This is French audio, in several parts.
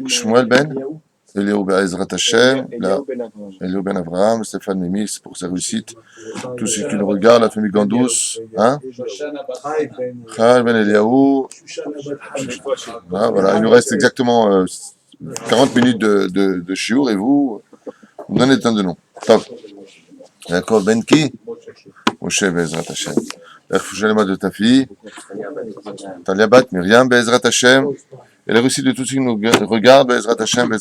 Shmuel Ben Eliaou Be'ezrat Hashem, Eliaou Ben Avraham, Stéphane Mémis pour sa réussite. Tous ceux qui nous regardent, la famille Gandous, hein? Khal Ben Eliaou. Voilà, il nous reste exactement 40 minutes de shiur et vous donnez un de nom. Top. D'accord, Ben qui? Moshe Be'ezrat Hashem. L'Echfouchalema de ta fille, Talia Bat, Myriam Be'ezrat Hashem. Et la réussite de tous ceux qui nous regardent, Be'ezrat Hashem,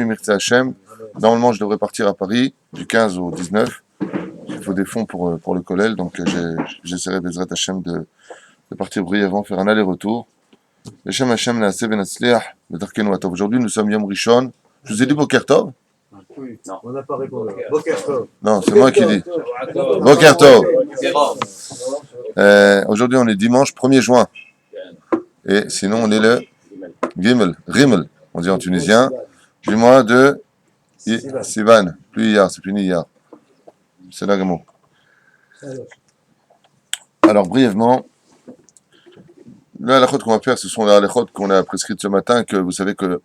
Imirtze Hashem. Normalement, je devrais partir à Paris du 15 au 19. Il faut des fonds pour le collège, donc j'essaierai, Be'ezrat Hashem, de partir brièvement, faire un aller-retour. Beshem Hashem Naaseh Venatzliach, Be'darkenu Atov. Aujourd'hui, nous sommes Yom Rishon. Je vous ai dit Boker Tov? Oui, on n'a pas répondu. Boker Tov. Non, c'est moi qui dis. Boker Tov. Aujourd'hui, on est dimanche 1er juin. Et sinon, on est le Rimel, on dit en tunisien, du mois de Sivan, plus hier, c'est fini hier. C'est là le mot. Alors, brièvement, la halachot qu'on va faire, ce sont les halachot qu'on a prescrites ce matin, que vous savez que,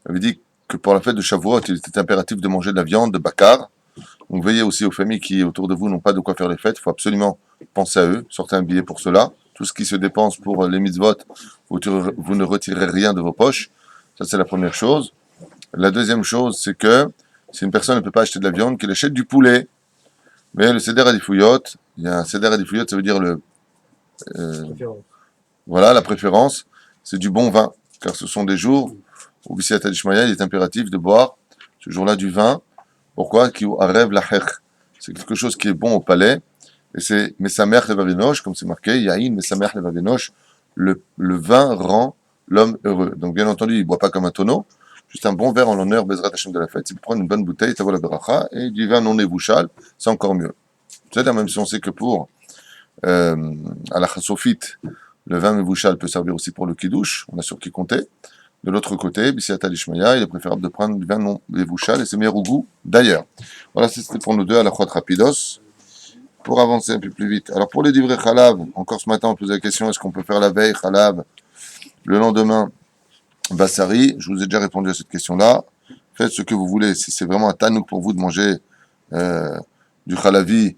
on avait dit que pour la fête de Shavuot, il était impératif de manger de la viande, de bakar. Donc, veillez aussi aux familles qui, autour de vous, n'ont pas de quoi faire les fêtes. Il faut absolument penser à eux, sortez un billet pour cela. Tout ce qui se dépense pour les mitzvot, vous ne retirez rien de vos poches. Ça, c'est la première chose. La deuxième chose, c'est que si une personne ne peut pas acheter de la viande, qu'elle achète du poulet. Mais le seder adifouyot, il y a un seder adifouyot, ça veut dire voilà, la préférence, c'est du bon vin. Car ce sont des jours où, B'siyat Adishmaya, il est impératif de boire ce jour-là du vin. Pourquoi? Ki arev lachech. C'est quelque chose qui est bon au palais. Et c'est Mesamer Levavenosh, comme c'est marqué, Yahin Mesamer Levavenosh, le vin rend l'homme heureux. Donc bien entendu, il ne boit pas comme un tonneau, juste un bon verre en l'honneur, Bezrat Hashem de la fête. Il peut prendre une bonne bouteille, ça vaut la beracha, et du vin non évouchal, c'est encore mieux. C'est-à-dire, même si on sait que pour à la chassofite, le vin évouchal peut servir aussi pour le kiddush, on a sur qui compter. De l'autre côté, B'siyat Adishmaya, il est préférable de prendre du vin non évouchal, et c'est meilleur au goût d'ailleurs. Voilà, c'était pour nous deux à la chouette rapidos. Pour avancer un peu plus vite. Alors pour les livrets Khalav, encore ce matin on posait la question, est-ce qu'on peut faire la veille Khalav, le lendemain Bassari? Je vous ai déjà répondu à cette question-là. Faites ce que vous voulez. Si c'est vraiment un tanouk pour vous de manger du Khalavi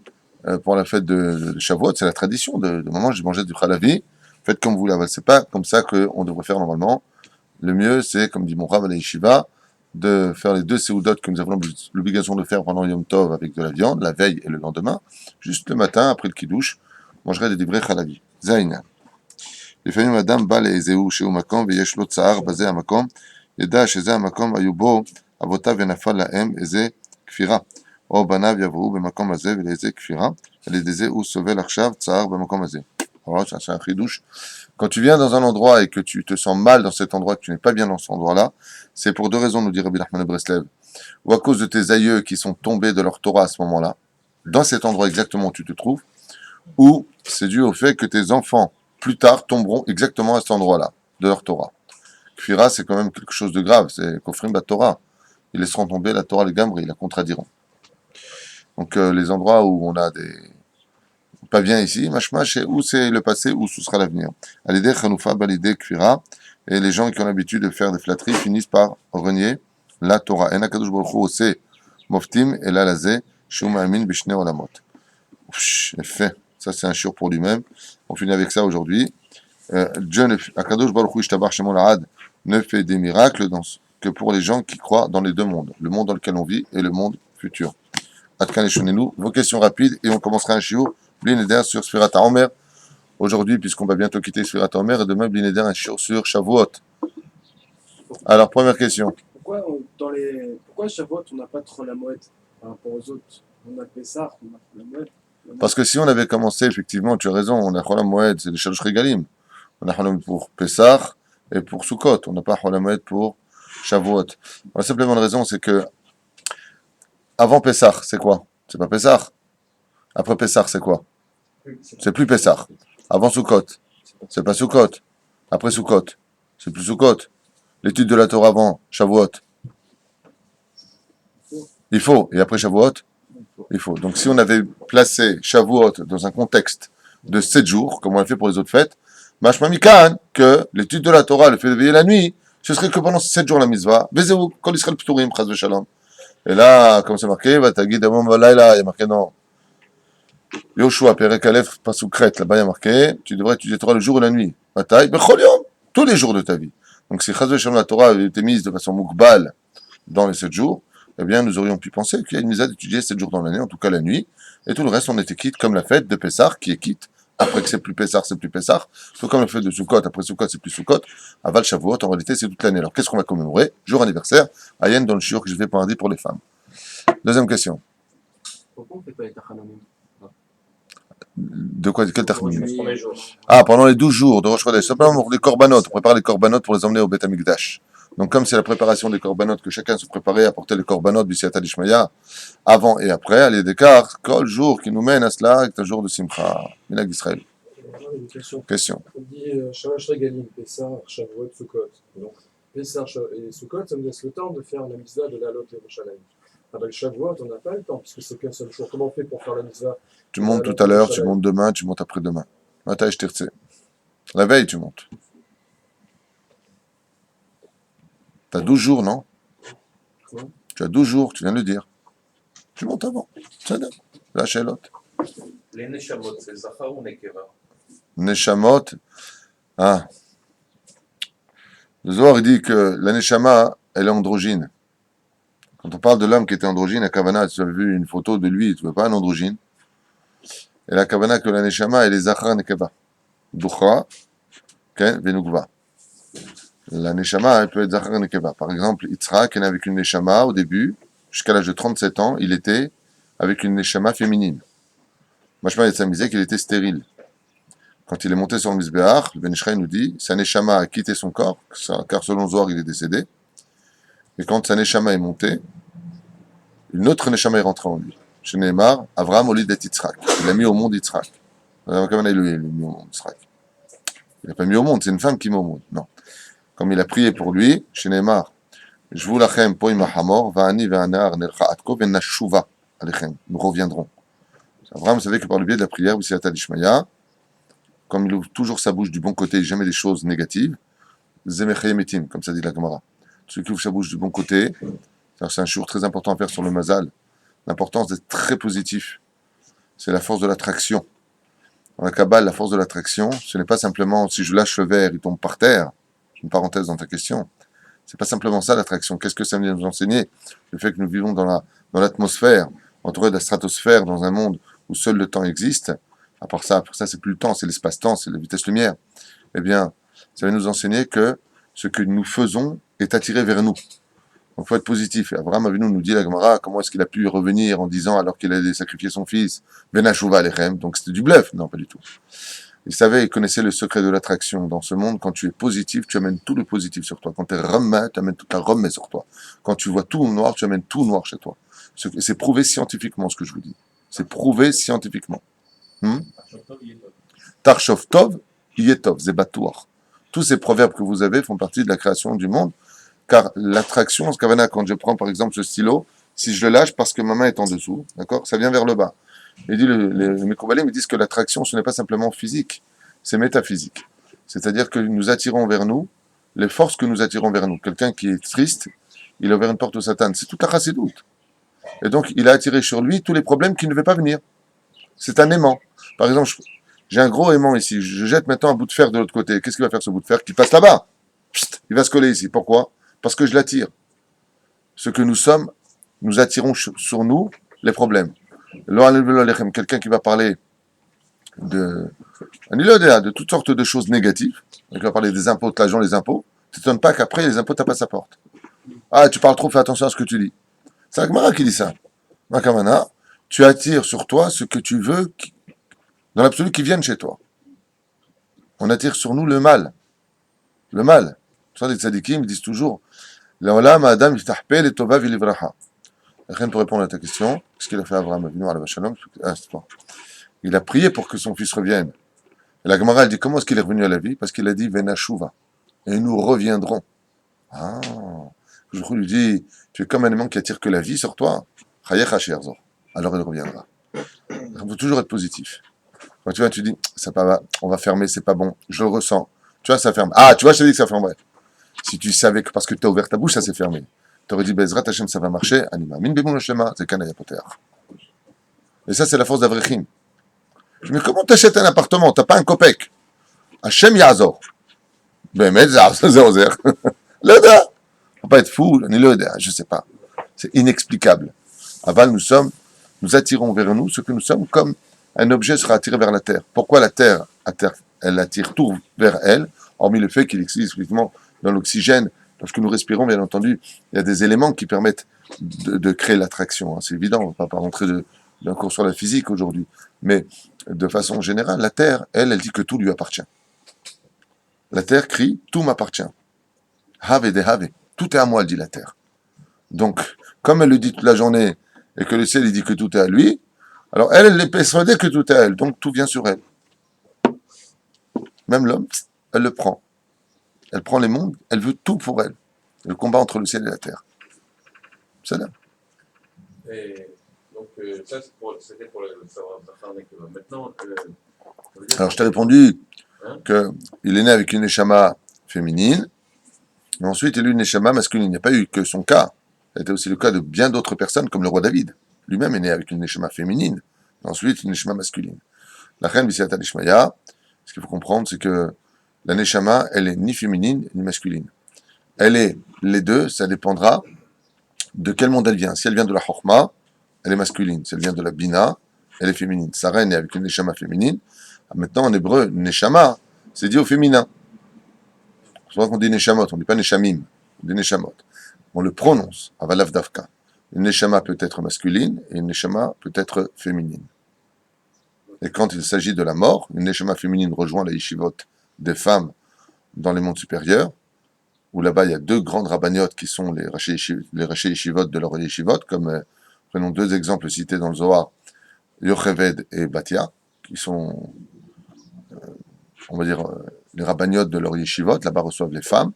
pour la fête de Shavuot, c'est la tradition de maman, j'ai mangé du Khalavi. Faites comme vous voulez. C'est pas comme ça qu'on devrait faire normalement. Le mieux, c'est, comme dit mon Rav à la Yeshiva, de faire les deux séoudotes que nous avons l'obligation de faire pendant Yom Tov avec de la viande, la veille et le lendemain, juste le matin, après le kiddush, mangerait des livrets Khalavi. Zaina. לפעמים אדם בא לאיזהו שהוא מקום ויש לו צער בזה המקום, ידע שזה המקום היו בו אבותיו ונפל להם איזה כפירה, או בניו יבואו במקום הזה ולאיזה כפירה, על ידי זה הוא סובל עכשיו צער במקום הזה. Alors, ça, c'est un chidouche. Quand tu viens dans un endroit et que tu te sens mal dans cet endroit, que tu n'es pas bien dans cet endroit-là, c'est pour deux raisons, nous dit Rabbi Nachman de Breslev. Ou à cause de tes aïeux qui sont tombés de leur Torah à ce moment-là, dans cet endroit exactement où tu te trouves, ou c'est dû au fait que tes enfants, plus tard, tomberont exactement à cet endroit-là, de leur Torah. Kfira, c'est quand même quelque chose de grave, c'est Kofrim Bat Torah. Ils laisseront tomber la Torah, les Gamri, ils la contradiront. Donc les endroits où on a des... pas bien ici, mashma, c'est où c'est le passé, où ce sera l'avenir. À l'idée Chanoufa, l'idée Kfira, et les gens qui ont l'habitude de faire des flatteries finissent par renier la Torah. En Akadosh Baruch Hu ose moftim et la lazé shum amin bishne olamot. Fait. Ça c'est un shiur pour lui-même. On finit avec ça aujourd'hui. Akadosh Baruch Hu ishtabach shemo la'ad ne fait des miracles que pour les gens qui croient dans les deux mondes, le monde dans lequel on vit et le monde futur. Adkan eshonenu. Vos questions rapides et on commencera un shiur Blineder sur Sfirat HaOmer. Aujourd'hui, puisqu'on va bientôt quitter Sfirat HaOmer, et demain, Blineder, un shiur sur Shavuot. Alors, première question. Pourquoi Shavuot, on n'a pas de Chol par rapport aux autres? On a Pessah, on a Chol HaMoed. Parce que si on avait commencé, effectivement, tu as raison, on a Chol HaMoed, c'est les Shalosh Regalim. On a Chol HaMoed pour Pessah et pour Sukkot. On n'a pas Chol HaMoed pour Shavuot. La simple bonne raison, c'est que avant Pessah, c'est quoi? C'est pas Pessah. Après Pessah, c'est quoi? C'est plus Pessah. Avant Sukkot, c'est pas Sukkot. Après Sukkot, c'est plus Sukkot. L'étude de la Torah avant Shavuot, il faut. Et après Shavuot, il faut. Donc si on avait placé Shavuot dans un contexte de 7 jours, comme on l'a fait pour les autres fêtes, Mashma Mikan, que l'étude de la Torah, le fait de veiller la nuit, ce serait que pendant 7 jours la mitzvah. Vezeu, kol Israël pturim, chas v'shalom. Et là, comme c'est marqué, va t'agid amon valayla, il y a marqué non. Yoshua, Perek Aleph, Pasukret, là-bas il y a marqué, tu devrais étudier la Torah le jour et la nuit. Bataille, bechol yom, tous les jours de ta vie. Donc si chas v'shalom la Torah avait été mise de façon mukbal dans les 7 jours, eh bien nous aurions pu penser qu'il y a une mitzvah d'étudier 7 jours dans l'année, en tout cas la nuit, et tout le reste on était quitte, comme la fête de Pessah, qui est quitte. Après que c'est plus Pessah, c'est plus Pessah. Tout comme le fait de Sukkot, après Sukkot, c'est plus Sukkot. Aval Shavuot, en réalité, c'est toute l'année. Alors, qu'est-ce qu'on va commémorer? Jour anniversaire, Ayen dans le shiur que je fais pour lundi pour les femmes. Deuxième question. Pourquoi on ne fait pas les tachanamim? De quoi? Quel terme? Premier jour. Ah, pendant les 12 jours de Rosh Chodesh. Simplement pour les korbanot. On prépare les korbanot pour les emmener au Beth Amikdash. Donc, comme c'est la préparation des korbanot, que chacun se préparait à porter les korbanot du Siyata d'Ishmaïa, avant et après, à l'écart, quel jour qui nous mène à cela, est un jour de Simcha. Minag Israël. Une question. Question. On dit Shamash Regalim, Pessah, Shavuot, Sukkot. Donc, Pessah et Sukkot, ça me laisse le temps de faire la mitzvah de la Lot Yerushalayim. Avec Shavuot, on n'a pas le temps, puisque c'est qu'un seul jour. Comment on fait pour faire la mitzvah? Tu montes tout à l'heure, tu montes demain, tu montes après-demain. Mata Eshtirtse. La veille, tu montes. Tu as 12 jours, non? Quoi? Tu as 12 jours, tu viens de le dire. Tu montes avant. C'est bien. La Shelot. Les Neshamot, c'est Zachar ou Nekeva? Neshamot. Ah. Le Zohar, il dit que la Neshama, elle est androgyne. Quand on parle de l'homme qui était androgyne, la Kavana, tu as vu une photo de lui, tu ne veux pas un androgyne. Et la Kavana que la Neshama, elle est Zachar Nekeva. Ducha, Ken, Venugva. La Neshama, elle peut être Zachar Nekeva. Par exemple, Yitzhak est né avec une Neshama au début, jusqu'à l'âge de 37 ans, il était avec une Neshama féminine. Machma Yetzam disait qu'il était stérile. Quand il est monté sur le Mizbeach, le Ben Ishraï nous dit, sa Neshama a quitté son corps, car selon Zohar, il est décédé. Et quand sa Neshama est montée, une autre Neshama est rentrée en lui. Chez Neymar, Avraham Olid et Yitzhak. Il l'a mis au monde Yitzhak. Comment il l'a mis au monde Yitzhak? Il n'a pas mis au monde, c'est une femme qui met au monde. Non. Comme il a prié pour lui, chez Neymar, Je vous lachem poim hamor, va'ani ve'anar nercha atko ve'nashuva alechem. Nous reviendrons. Abraham savait que par le biais de la prière, B'siyata d'Ishmaïa, comme il ouvre toujours sa bouche du bon côté et jamais des choses négatives, Zemechayemetim, comme ça dit la Gemara. Celui qui ouvre sa bouche du bon côté, c'est un jour très important à faire sur le mazal. L'importance d'être très positif, c'est la force de l'attraction. Dans la Kabbale, la force de l'attraction, ce n'est pas simplement si je lâche le verre, il tombe par terre. Une parenthèse dans ta question. C'est pas simplement ça l'attraction. Qu'est-ce que ça vient nous enseigner? Le fait que nous vivons dans l'atmosphère, entouré de la stratosphère, dans un monde où seul le temps existe. À part ça, c'est plus le temps, c'est l'espace-temps, c'est la vitesse lumière. Eh bien, ça va nous enseigner que ce que nous faisons est attiré vers nous. Donc, il faut être positif. Et Abraham Avinu nous dit, la Gemara, comment est-ce qu'il a pu revenir en disant, alors qu'il allait sacrifier son fils, Benachouva Alechem, donc c'était du bluff. Non, pas du tout. Il savait, il connaissait le secret de l'attraction. Dans ce monde, quand tu es positif, tu amènes tout le positif sur toi. Quand tu es remet, tu amènes toute la remet sur toi. Quand tu vois tout noir, tu amènes tout noir chez toi. C'est prouvé scientifiquement ce que je vous dis. C'est prouvé scientifiquement. Tarshov Tov, Yetov, Zebatouar. Tous ces proverbes que vous avez font partie de la création du monde. Car l'attraction, ce qu'avana, quand je prends par exemple ce stylo, si je le lâche parce que ma main est en dessous, d'accord, ça vient vers le bas. Il dit, les Mekoubalés me disent que l'attraction, ce n'est pas simplement physique, c'est métaphysique. C'est-à-dire que nous attirons vers nous les forces que nous attirons vers nous. Quelqu'un qui est triste, il a ouvert une porte au Satan. C'est toute la chassidoute. Et donc, il a attiré sur lui tous les problèmes qui ne devaient pas venir. C'est un aimant. Par exemple, j'ai un gros aimant ici. Je jette maintenant un bout de fer de l'autre côté. Qu'est-ce qu'il va faire ce bout de fer? Qui passe là-bas. Psst, il va se coller ici. Pourquoi? Parce que je l'attire. Ce que nous sommes, nous attirons sur nous les problèmes. Quelqu'un qui va parler de toutes sortes de choses négatives, il va parler des impôts, de l'argent, les impôts, tu t'étonnes pas qu'après les impôts tapent à sa porte. Ah, tu parles trop, fais attention à ce que tu dis. C'est Agmara qui dit ça. Makamana, tu attires sur toi ce que tu veux, dans l'absolu, qui vienne chez toi. On attire sur nous le mal. Le mal. Ça, les tzadikim disent toujours, L'olam Adam yiftahpel et tova vilivraha. Rien pour répondre à ta question. Qu'est-ce qu'il a fait Abraham Avinu à la Shalom? Il a prié pour que son fils revienne. Et la Gemara, elle dit, comment est-ce qu'il est revenu à la vie? Parce qu'il a dit, Venashuva. Et nous reviendrons. Ah. Je lui dis, tu es comme un aimant qui attire que la vie sur toi. Alors il reviendra. Il faut toujours être positif. Quand tu vois, tu dis, ça va, on va fermer, c'est pas bon. Je le ressens. Tu vois, ça ferme. Ah, tu vois, je t'ai dit que ça fermerait. Si tu savais que parce que tu as ouvert ta bouche, ça s'est fermé. Tu aurais dit, Bezrat Hashem, ça va marcher. Anima. Min bimon Shema, c'est Kanaya Poter. Et ça, c'est la force d'Avrechim. Je dis, mais comment t'achètes un appartement? T'as pas un copec. Hashem Yazor. Ben, mais ça, zéro. L'Oda. Faut pas être fou, ni l'Oda, je sais pas. C'est inexplicable. Aval, nous attirons vers nous ce que nous sommes comme un objet sera attiré vers la terre. Pourquoi la terre, elle attire tout vers elle, hormis le fait qu'il existe effectivement dans l'oxygène, lorsque nous respirons, bien entendu, il y a des éléments qui permettent de créer l'attraction. Hein. C'est évident, on ne va pas rentrer d'un cours sur la physique aujourd'hui. Mais de façon générale, la terre, elle dit que tout lui appartient. La terre crie, tout m'appartient. Have de have. Tout est à moi, elle dit la terre. Donc, comme elle le dit toute la journée, et que le ciel, il dit que tout est à lui, alors elle est persuadée que tout est à elle, donc tout vient sur elle. Même l'homme, elle le prend. Elle prend les mondes, elle veut tout pour elle. Le combat entre le ciel et la terre. C'est là. Et donc, ça, c'était pour le savoir Zachar Nekeva. Maintenant, Alors je t'ai répondu qu'il est né avec une neshama féminine, et ensuite il a eu une neshama masculine. Il n'y a pas eu que son cas. Ça a été aussi le cas de bien d'autres personnes, comme le roi David. Lui-même est né avec une neshama féminine, et ensuite une neshama masculine. La reine Bisiata Nishmaya, ce qu'il faut comprendre, c'est que la neshama, elle est ni féminine, ni masculine. Elle est les deux, ça dépendra de quel monde elle vient. Si elle vient de la Chokhma, elle est masculine. Si elle vient de la Bina, elle est féminine. Sa reine est avec une neshama féminine. Maintenant, en hébreu, neshama, c'est dit au féminin. C'est vrai qu'on dit neshamot, on ne dit pas neshamim, on dit neshamot. On le prononce, avalav davka. Une neshama peut être masculine et une neshama peut être féminine. Et quand il s'agit de la mort, une neshama féminine rejoint la yeshivot des femmes dans les mondes supérieurs, où là-bas il y a deux grandes rabbiniotes qui sont les rachés yeshivot de leur yeshivot, comme prenons deux exemples cités dans le Zohar, Yocheved et Batia, qui sont, on va dire, les rabbiniotes de leur yeshivot, là-bas reçoivent les femmes,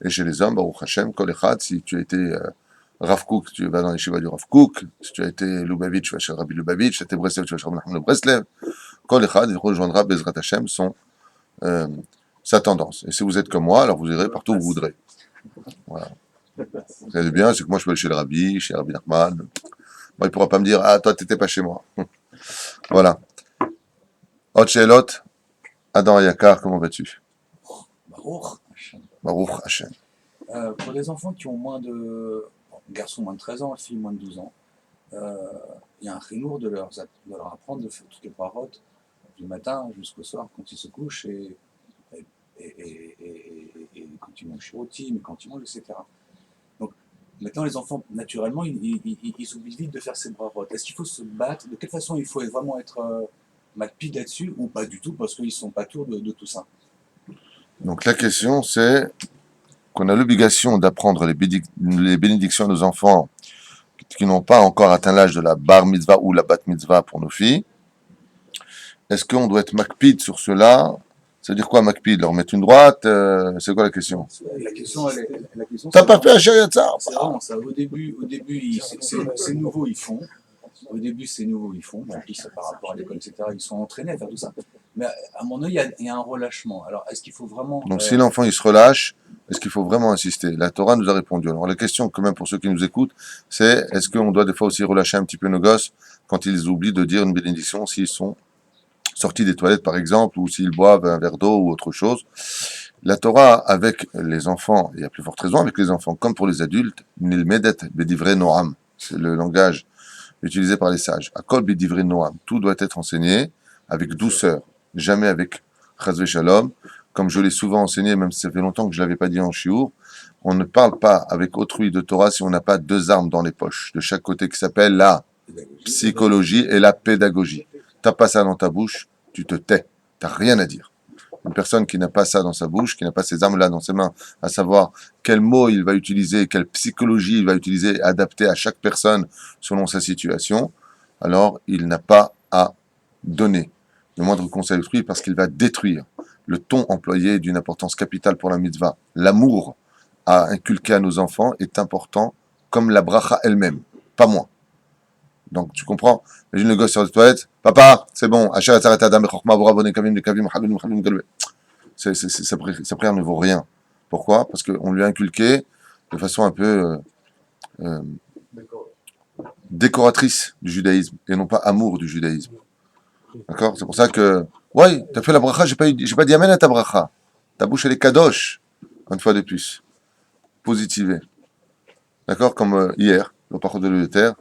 et chez les hommes, Baruch Hashem, Kol Echad, si tu as été Rav Kook, tu vas dans les yeshivot du Rav Kook, si tu as été Lubavitch, tu vas chez Rabbi Lubavitch, si tu as été Breslev, tu vas chez Rabbi Nachman de Breslev, Kol Echad, il rejoindra Bezrat Hashem, sa tendance. Et si vous êtes comme moi, alors vous irez partout où vous voudrez. Voilà. Ce qui est bien, c'est que moi je peux aller chez le Rabbi, chez Rabbi Nachman. Moi, il ne pourra pas me dire, ah, toi, tu n'étais pas chez moi. Voilà. Hot Shelot, Adam Ayakar, comment vas-tu? Baruch Hashem. Baruch Hashem. Pour les enfants qui ont moins de... garçons moins de 13 ans, filles moins de 12 ans, il y a un chinour de leur apprendre de faire toutes les parottes du matin jusqu'au soir quand ils se couchent et quand ils mangent shirotim, quand ils mangent, etc. Donc maintenant les enfants, naturellement, ils oublient vite de faire ces bravottes. Est-ce qu'il faut se battre? De quelle façon il faut vraiment être macpide là-dessus ou pas du tout parce qu'ils ne sont pas tours de tout ça? Donc la question c'est qu'on a l'obligation d'apprendre les bénédictions à nos enfants qui n'ont pas encore atteint l'âge de la bar mitzvah ou la bat mitzvah pour nos filles. Est-ce qu'on doit être macpide sur cela? Ça veut dire quoi, macpide? Leur mettre une droite? C'est quoi la question? La question, T'as pas fait un shariatzar? c'est vraiment ça. Au début c'est nouveau, ils font. Au début, c'est nouveau, ils font. Bon, ça par rapport à l'école, etc. Ils sont entraînés à faire tout ça. Mais à mon œil, il y a un relâchement. Alors, est-ce qu'il faut vraiment... Donc si l'enfant il se relâche, est-ce qu'il faut vraiment insister? La Torah nous a répondu. Alors la question quand même pour ceux qui nous écoutent, c'est est-ce qu'on doit des fois aussi relâcher un petit peu nos gosses quand ils oublient de dire une bénédiction s'ils sont sortis des toilettes par exemple, ou s'ils boivent un verre d'eau ou autre chose? La Torah avec les enfants, et à plus forte raison avec les enfants, comme pour les adultes, nil medet bedivre noam, c'est le langage utilisé par les sages. Akol bedivre noam, tout doit être enseigné avec douceur, jamais avec chas v'shalom. Comme je l'ai souvent enseigné, même si ça fait longtemps que je l'avais pas dit en shiur, on ne parle pas avec autrui de Torah si on n'a pas deux armes dans les poches, de chaque côté, qui s'appelle la psychologie et la pédagogie. T'as pas ça dans ta bouche, tu te tais, t'as rien à dire. Une personne qui n'a pas ça dans sa bouche, qui n'a pas ces armes-là dans ses mains, à savoir quel mot il va utiliser, quelle psychologie il va utiliser, adaptée à chaque personne selon sa situation, alors il n'a pas à donner le moindre conseil à autrui parce qu'il va détruire. Le ton employé est d'une importance capitale pour la mitzvah. L'amour à inculquer à nos enfants est important comme la bracha elle-même, pas moins. Donc, tu comprends? Imagine le gosse sur les toilettes. Papa, c'est bon. Asher Atzaret Adam Echorma Vora Boné Kavim de Kavim Halun Halun Galve. Sa prière ne vaut rien. Pourquoi? Parce qu'on lui a inculqué de façon un peu D'accord. décoratrice du judaïsme et non pas amour du judaïsme. D'accord? C'est pour ça que, ouais, t'as fait la bracha, j'ai pas dit amen à ta bracha. Ta bouche elle est kadosh. Une fois de plus. Positivé. D'accord? Comme hier, au parcours de l'Euter.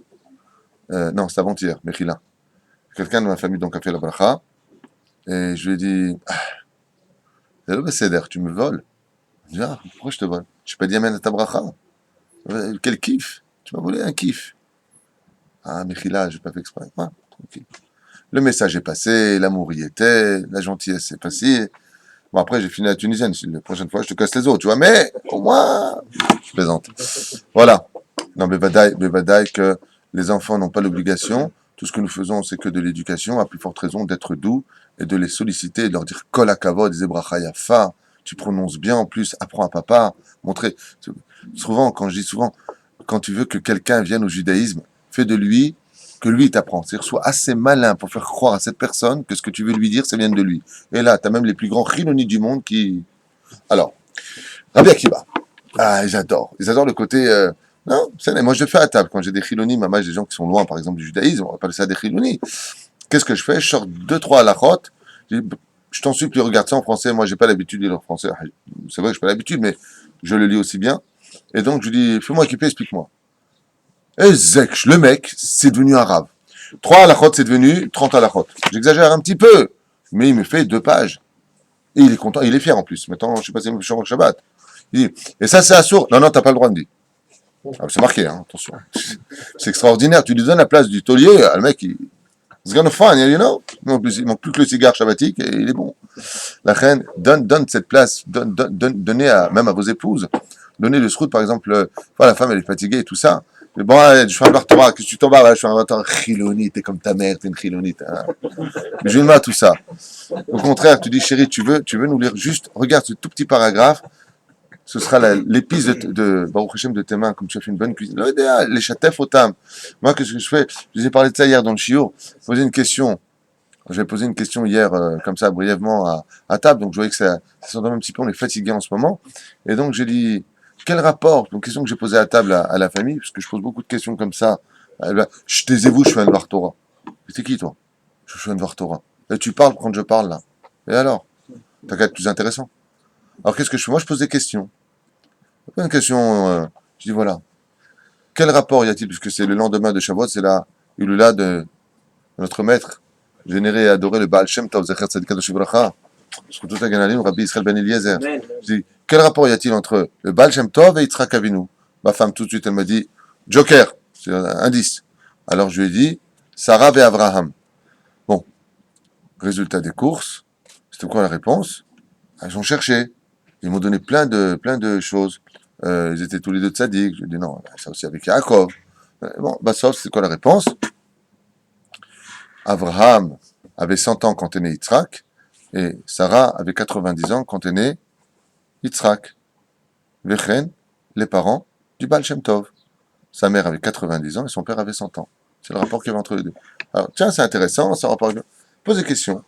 Non, c'est avant-hier, Mechila. Quelqu'un de ma famille donc a fait la bracha. Et je lui ai dit, c'est le Besséder, tu me voles. Je dis, ah, pourquoi je te vole? Je n'ai pas dit amen à ta bracha. Quel kiff? Tu m'as volé un kiff. Ah, Mechila, je n'ai pas fait exprès. Ah, tranquille. Le message est passé, l'amour y était, la gentillesse est passée. Bon, après, j'ai fini la tunisienne. La prochaine fois, je te casse les os, tu vois. Mais, au moins, je plaisante. Voilà. Non, mais Bevadaï, que les enfants n'ont pas l'obligation. Tout ce que nous faisons, c'est que de l'éducation, à plus forte raison d'être doux et de les solliciter, et de leur dire Kol hakavod, Zebracha yafa, tu prononces bien en plus, apprends à papa, montrer. Souvent, quand je dis souvent, quand tu veux que quelqu'un vienne au judaïsme, fais de lui que lui t'apprend. C'est-à-dire, sois assez malin pour faire croire à cette personne que ce que tu veux lui dire, ça vient de lui. Et là, tu as même les plus grands chilonis du monde qui. Alors, Rabbi Akiva. Ah, j'adore. Ils adorent le côté. Non, moi je fais à table. Quand j'ai des chilonis, j'ai des gens qui sont loin, par exemple, du judaïsme, on va appeler ça des chilonis. Qu'est-ce que je fais? Je sors 2-3 halakhot. Je t'en supplie, regarde ça en français. Moi, j'ai pas l'habitude de lire en français. C'est vrai que je n'ai pas l'habitude, mais je le lis aussi bien. Et donc, je dis, fais-moi équiper, explique-moi. Et Zek, le mec, c'est devenu arabe. 3 halakhot, c'est devenu 30 halakhot. J'exagère un petit peu, mais il me fait 2 pages. Et il est content, il est fier en plus. Maintenant, je sais pas si c'est le Shabbat. Il dit, et ça, c'est assourd. Non, non, t'as pas le droit de dire. Ah, c'est marqué, hein, attention. C'est extraordinaire. Tu lui donnes la place du taulier, le mec, it's gonna fun, you know. Il manque plus que le cigare shabbatique et il est bon. La reine, donne cette place, donnez même à vos épouses. Donnez le srout, par exemple, la femme, elle est fatiguée et tout ça. Mais bon, je fais un bar Torah, qu'est-ce que tu tombes là, je fais un bar Torah, chiloni, t'es comme ta mère, t'es une chiloni. Mais je ne pas tout ça. Au contraire, tu dis, chérie, tu veux nous lire juste, regarde ce tout petit paragraphe, ce sera l'épice de Baruch Hashem de tes mains, comme tu as fait une bonne cuisine. Les chatef otam. Moi, qu'est-ce que je fais? Je vous ai parlé de ça hier dans le shiur. Poser une question. J'avais posé une question hier, comme ça, brièvement, à table. Donc, je voyais que ça s'entend un petit peu, on est fatigué en ce moment. Et donc, j'ai dit, quel rapport? Donc, question que j'ai posée à table à la famille, parce que je pose beaucoup de questions comme ça. Taisez-vous, je fais un Dvar Torah. C'est qui, toi? Je fais un Dvar Torah. Et tu parles quand je parle, là. Et alors? T'as qu'à être plus intéressant. Alors, qu'est-ce que je fais? Moi, je pose des questions. Une question, je dis voilà, quel rapport y a-t-il, puisque c'est le lendemain de Shavuot, c'est la Hulula de notre maître, vénéré et adoré, le Baal Shem Tov, Zecher Tzaddik Kadosh V'Bracha, Zkutot HaGanalim, Rabbi Israël Ben Eliezer. Je dis, quel rapport y a-t-il entre le Baal Shem Tov et Yitzhak Avinu? Ma femme, tout de suite, elle m'a dit, Joker, c'est un indice. Alors je lui ai dit, Sarah et Abraham. Bon, résultat des courses, c'était quoi la réponse? Ils ont cherché. Ils m'ont donné plein de choses. Ils étaient tous les deux tzaddik. Je lui ai dit non, ça aussi avec Yaakov. Bon, sauf, c'est quoi la réponse? Abraham avait 100 ans quand est né Yitzhak, et Sarah avait 90 ans quand est né Yitzhak. Vechen, les parents du Baal Shem Tov. Sa mère avait 90 ans et son père avait 100 ans. C'est le rapport qu'il y avait entre les deux. Alors, tiens, c'est intéressant, ça rapport. Pose des questions.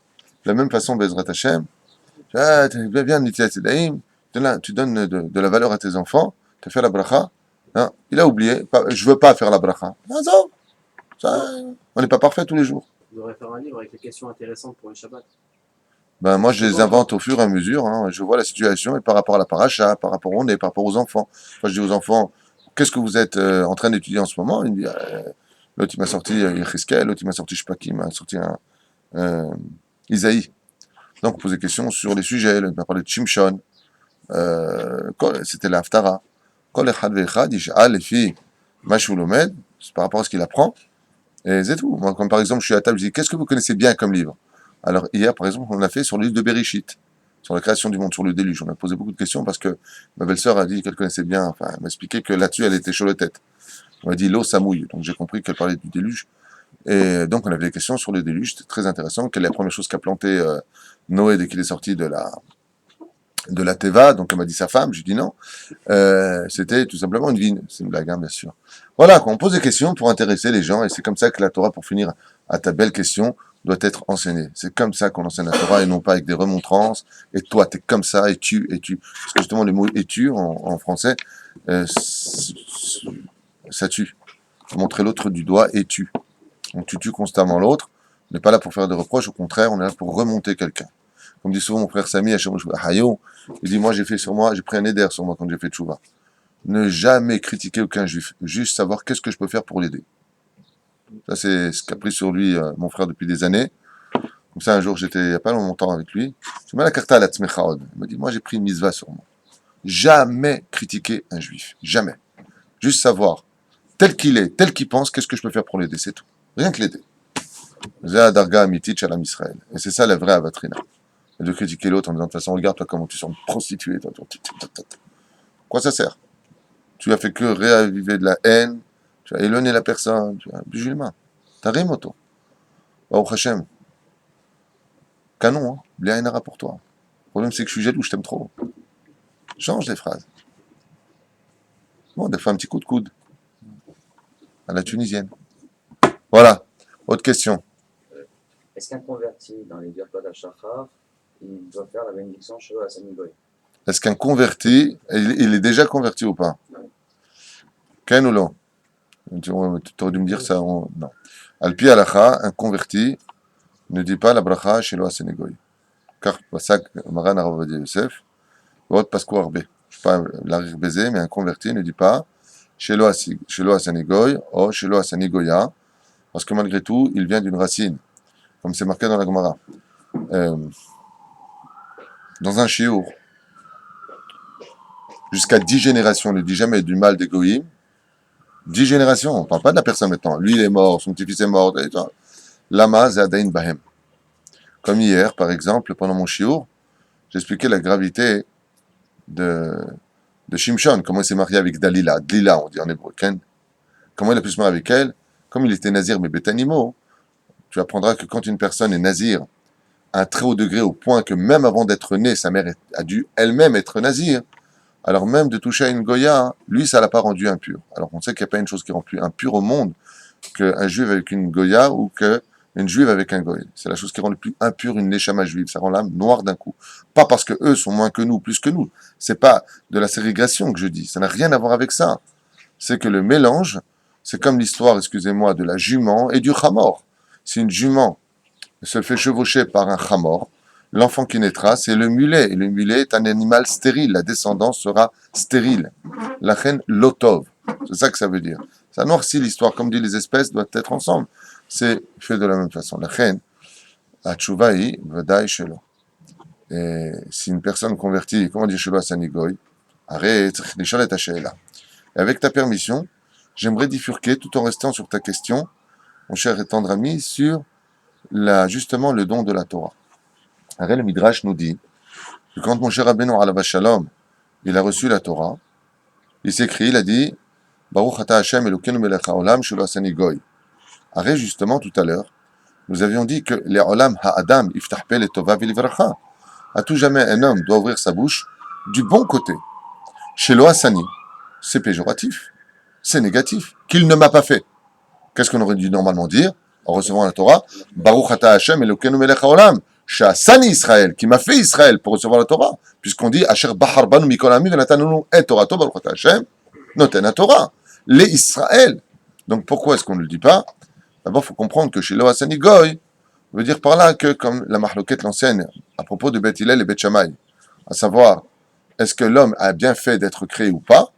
De la même façon, Bezrat Hashem, viens, Nitilat Sedaïm, tu donnes de la valeur à tes enfants, tu as fait la bracha, hein, il a oublié, je veux pas faire la bracha. On n'est pas parfait tous les jours. Vous devriez faire un livre avec des questions intéressantes pour le Shabbat. Ben, moi, je les invente au fur et à mesure, hein, je vois la situation, et par rapport à la paracha, par rapport où on est, par rapport aux enfants. Moi, je dis aux enfants, qu'est-ce que vous êtes en train d'étudier en ce moment? Il me dit, l'autre, il m'a sorti Yecheskel, l'autre, il m'a sorti, je sais pas qui, il m'a sorti Isaïe. Donc, on pose des questions sur les sujets. Il m'a parlé de Shimshon. C'était l'Haftara. Kol echad ve'echad yish'al lefi ma shu lomed, c'est par rapport à ce qu'il apprend. Et c'est tout. Moi, comme par exemple, je suis à table, je dis, qu'est-ce que vous connaissez bien comme livre? Alors, hier, par exemple, on a fait sur le livre de Bereshit, sur la création du monde, sur le déluge. On a posé beaucoup de questions parce que ma belle-sœur a dit qu'elle connaissait bien, enfin, elle m'a expliqué que là-dessus, elle était chaud de tête. On m'a dit, l'eau, ça mouille. Donc, j'ai compris qu'elle parlait du déluge. Et donc, on avait des questions sur le déluge. C'était très intéressant. Quelle est la première chose qu'a planté Noé dès qu'il est sorti de de la Teva, donc elle m'a dit sa femme, je lui dis non. C'était tout simplement une vigne. C'est une blague, hein, bien sûr. Voilà, quoi, on pose des questions pour intéresser les gens, et c'est comme ça que la Torah, pour finir à ta belle question, doit être enseignée. C'est comme ça qu'on enseigne la Torah, et non pas avec des remontrances, et toi, t'es comme ça, et tu. Parce que justement, le mot et tu, en français, ça tue. Faut montrer l'autre du doigt, et tu. Donc tu tues constamment l'autre. On n'est pas là pour faire des reproches, au contraire, on est là pour remonter quelqu'un. Comme dit souvent mon frère Sami, il dit, moi j'ai pris un éder sur moi quand j'ai fait tchouva. Ne jamais critiquer aucun juif, juste savoir qu'est-ce que je peux faire pour l'aider. Ça c'est ce qu'a pris sur lui mon frère depuis des années. Comme ça un jour j'étais il n'y a pas longtemps avec lui. Je me la carta la tzmechaod. Il m'a dit, moi j'ai pris une mitzvah sur moi. Jamais critiquer un juif, jamais. Juste savoir, tel qu'il est, tel qu'il pense, qu'est-ce que je peux faire pour l'aider, c'est tout. Rien que l'aider. C'est darga amitit shalom Israël. Et c'est ça la vraie avatrina. Et de critiquer l'autre en disant, de toute façon, regarde toi comment tu sens prostitué. Quoi ça sert? Tu as fait que réaviver de la haine, tu as éloigné la personne, tu as musulman. T'as rien moto. Baruch Hashem. Canon, hein. Blia Inara pour toi. Le problème c'est que je suis jaloux, je t'aime trop. Change les phrases. Bon, des fois un petit coup de coude. À la tunisienne. Voilà. Autre question. Est-ce qu'un converti dans les Birkot HaShachar, il doit faire la bénédiction chez eux à Samigoy? Est-ce qu'un converti, il est déjà converti ou pas? Ken ou non? Tu aurais dû me dire ça. Non. Alpi Alacha, un converti ne dit pas la bracha chez le Sénégoy. Car Pasak Maran Aravadia Yosef, votre Pasco Arbe. Je ne sais pas l'arrière baiser, mais un converti ne dit pas chez le Sénégoy ou chez le Sénégoya, parce que malgré tout, il vient d'une racine, comme c'est marqué dans la Gemara. Dans un shiur, jusqu'à 10 générations, on ne dit jamais du mal des goïms. 10 générations, on ne parle pas de la personne maintenant. Lui, il est mort, son petit-fils est mort. Lama Zadain Bahem. Comme hier, par exemple, pendant mon shiur, j'expliquais la gravité de Shimshon, comment il s'est marié avec Dalila. Dalila, on dit en hébreu. Comment il a pu se marier avec elle? Comme il était nazir, mais bétanimo, tu apprendras que quand une personne est nazir, à un très haut degré, au point que même avant d'être née, sa mère a dû elle-même être nazir, alors même de toucher à une Goya, lui, ça l'a pas rendu impur. Alors on sait qu'il n'y a pas une chose qui rend plus impur au monde qu'un juif avec une Goya ou qu'une juive avec un Goy. C'est la chose qui rend le plus impur une neshama juive. Ça rend l'âme noire d'un coup. Pas parce que eux sont moins que nous, plus que nous. C'est pas de la ségrégation que je dis. Ça n'a rien à voir avec ça. C'est que le mélange, c'est comme l'histoire, excusez-moi, de la jument et du chamor. Si une jument se fait chevaucher par un chamor, l'enfant qui naîtra, c'est le mulet. Et le mulet est un animal stérile. La descendance sera stérile. La reine lotov. C'est ça que ça veut dire. Ça noircit l'histoire. Comme dit les espèces doivent être ensemble. C'est fait de la même façon. La reine, la tchouvaï, vadaï shelo. Et si une personne convertie, comment dit shelo à Sanigoy, arrête, nishal et sheela. Et avec ta permission, j'aimerais bifurquer tout en restant sur ta question, mon cher et tendre ami, sur justement le don de la Torah. Arrête, le Midrash nous dit que quand mon cher Rabbeinu alav shalom, il a reçu la Torah, il s'écrit, il a dit, Baruch ata Hashem Elokeinu melech haolam shelo asani goy. Arrête, justement, tout à l'heure, nous avions dit que les olam ha'adam iftah pe letova v'livracha. À tout jamais, un homme doit ouvrir sa bouche du bon côté. Shelo asani, c'est péjoratif, c'est négatif, qu'il ne m'a pas fait. Qu'est-ce qu'on aurait dû normalement dire en recevant la Torah? Baruch ata Hashem Elokeinu melech haolam. Shasani Israël, qui m'a fait Israël pour recevoir la Torah, puisqu'on dit Asher Bahar Banu Mikol Ami Venatanunu et Torah Tov Baruch ata Hashem Noten Torah, les Israël. Donc pourquoi est-ce qu'on ne le dit pas? D'abord, il faut comprendre que chez Lo Hasani Goy veut dire par là que, comme la Mahloket l'enseigne à propos de Beth Hillel et Beth Shammai, à savoir, est-ce que l'homme a bien fait d'être créé ou pas,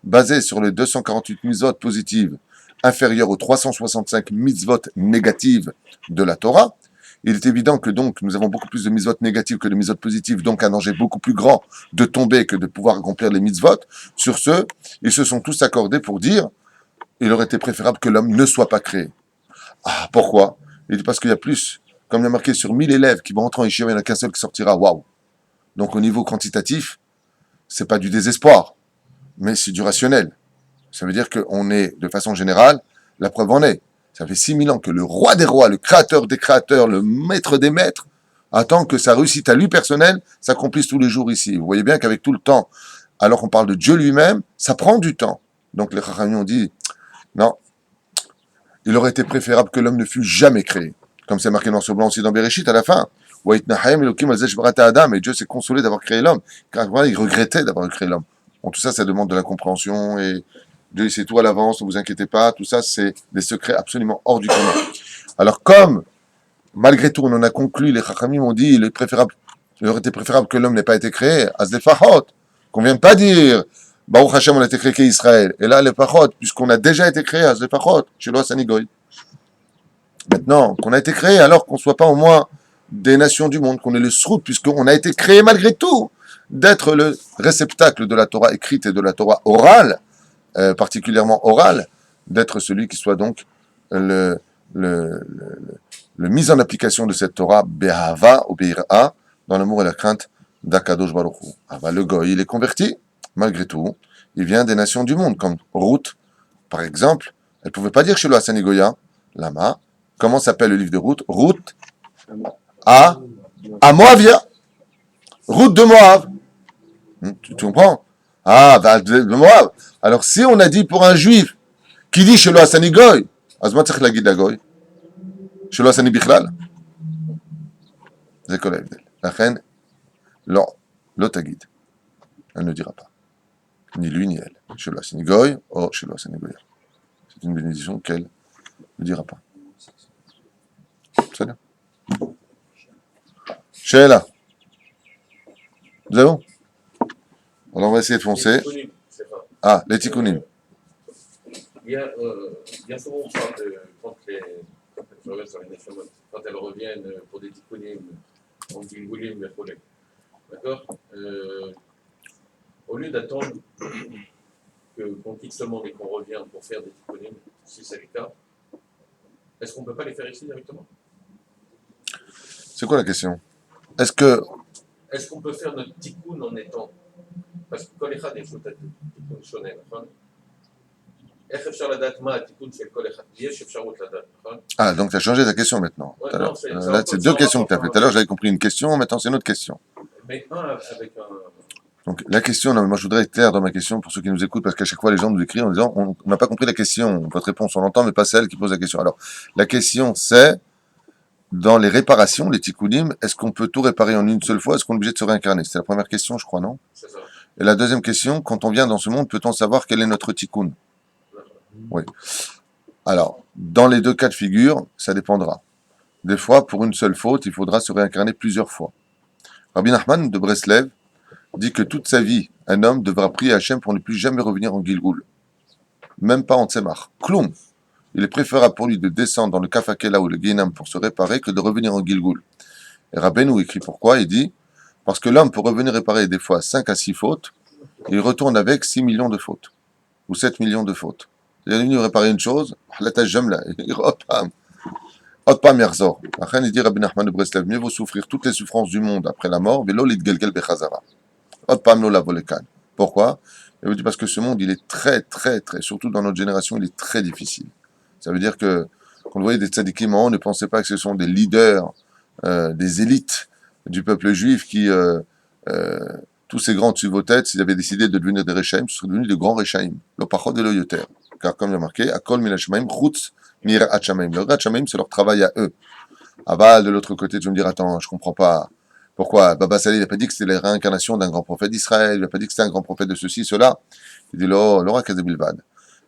basé sur les 248 mitzvot positives inférieures aux 365 mitzvot négatives de la Torah. Il est évident que donc nous avons beaucoup plus de mitzvot négatives que de mitzvot positives, donc un danger beaucoup plus grand de tomber que de pouvoir accomplir les mitzvot. Sur ce, ils se sont tous accordés pour dire il aurait été préférable que l'homme ne soit pas créé. Ah, pourquoi? Il dit parce qu'il y a plus, comme il y a marqué sur 1000 élèves qui vont entrer en yeshiva, il n'y en a qu'un seul qui sortira. Waouh! Donc au niveau quantitatif, c'est pas du désespoir, mais c'est du rationnel. Ça veut dire qu'on est, de façon générale, la preuve en est. Ça fait 6000 ans que le roi des rois, le créateur des créateurs, le maître des maîtres, Attends que sa réussite à lui personnelle s'accomplisse tous les jours ici. Vous voyez bien qu'avec tout le temps, alors qu'on parle de Dieu lui-même, ça prend du temps. Donc les Chachamim ont dit, non, il aurait été préférable que l'homme ne fût jamais créé. Comme c'est marqué dans ce blanc aussi dans Bereshit à la fin. Et Dieu s'est consolé d'avoir créé l'homme. Car il regrettait d'avoir créé l'homme. Bon, tout ça, ça demande de la compréhension et Dieu sait tout à l'avance, ne vous inquiétez pas. Tout ça, c'est des secrets absolument hors du commun. Alors comme, malgré tout, on en a conclu, les Chachamim ont dit, il aurait été préférable que l'homme n'ait pas été créé, à Fahot, qu'on ne vienne pas dire, Baruch Hashem, on a été créé qu'Israël. Et là, les Fahot, puisqu'on a déjà été créé, à Fahot, chez Loa Sanigoy. Maintenant, qu'on a été créé, alors qu'on ne soit pas au moins des nations du monde, qu'on ait le srout, puisqu'on a été créé malgré tout, d'être le réceptacle de la Torah écrite et de la Torah orale, particulièrement orale, d'être celui qui soit donc le mise en application de cette Torah, Behava ou Be'ira, dans l'amour et la crainte d'Akadosh Baruch Hu. Le Goy, il est converti, malgré tout, il vient des nations du monde, comme Ruth, par exemple, elle ne pouvait pas dire chez le Hassani Goya, Lama, comment s'appelle le livre de Ruth? Ruth à Moavia. Ruth de Moab. Tu comprends? De Moab. Alors, si on a dit pour un juif qui dit chez le Hassani Goy, Azma tzarich lagid la Goy, chez le Hassani Bichlal, c'est quoi l'abdel? La reine, l'autre tagid. Elle ne dira pas. Ni lui ni elle. Chez le Hassani Goy, ou chez le Hassani Goya. C'est une bénédiction qu'elle ne dira pas. C'est bien. Sheila. Nous avons? Alors on va essayer de foncer. Ah, les tikkunim. Il y a souvent on parle de quand je reviens sur les nations, quand elles reviennent pour des tikkunim, en gilgulim, merkolek. D'accord? Au lieu d'attendre qu'on quitte ce monde et qu'on revient pour faire des tikkunim, si c'est le cas, est-ce qu'on ne peut pas les faire ici directement? C'est quoi la question? Est-ce qu'on peut faire notre tikkun en étant? Parce que quand les chad est tikkun shonel, איך אפשר לדעת מה התיקון של כל אחד? יש אפשרות לדעת, נכון? Ah, donc tu as changé ta question maintenant. Ouais, Là, non, c'est deux questions que tu as fait. Tout à l'heure, j'avais compris une question, maintenant c'est une autre question. Mais un avec un... Donc la question, non, moi je voudrais être clair dans ma question pour ceux qui nous écoutent, parce qu'à chaque fois les gens nous écrivent en disant on n'a pas compris la question, votre réponse on l'entend, mais pas celle qui pose la question. Alors, la question c'est, dans les réparations, les tikkunim, est-ce qu'on peut tout réparer en une seule fois? Est-ce qu'on est obligé de se réincarner? C'est la première question, je crois, non? C'est ça. Et la deuxième question, quand on vient dans ce monde, peut-on savoir quel est notre tikkun? Oui. Alors, dans les deux cas de figure, ça dépendra. Des fois, pour une seule faute, il faudra se réincarner plusieurs fois. Rabbi Nachman de Breslev dit que toute sa vie, un homme devra prier Hachem pour ne plus jamais revenir en Gilgoul. Même pas en Tzemach. Kloum. Il est préférable pour lui de descendre dans le Kafakela ou le Guénam pour se réparer que de revenir en Gilgoul. Et Rabbeinu écrit pourquoi, il dit, parce que l'homme peut revenir réparer des fois 5 à 6 fautes, et il retourne avec 6 millions de fautes. Ou 7 millions de fautes. Il est venu réparer une chose, Otpam Yarzor. Après, il dit Rabbi Nachman de Breslev, mieux vaut souffrir toutes les souffrances du monde après la mort, velo litgelgel bechazara. Otpam lo la volekan. Pourquoi? Il dit parce que ce monde, il est très, très, très, surtout dans notre génération, il est très difficile. Ça veut dire que, quand vous voyez des tzadikim en haut, ne pensez pas que ce sont des leaders, des élites du peuple juif qui, tous ces grands dessus vos têtes, s'ils avaient décidé de devenir des Rechaim, ce seraient devenus de grands Rechaim. Le pachot de l'oyoter. Car comme il y a marqué, Akol Milashamaim, Chutz Mirat Shamaim. Le Rat Shamaim, c'est leur travail à eux. Aval, de l'autre côté, tu vas me dire, attends, je comprends pas. Pourquoi Baba Salih, il n'a pas dit que c'était la réincarnation d'un grand prophète d'Israël, il n'a pas dit que c'était un grand prophète de ceci, cela. Il dit, Laura Kazebilvad.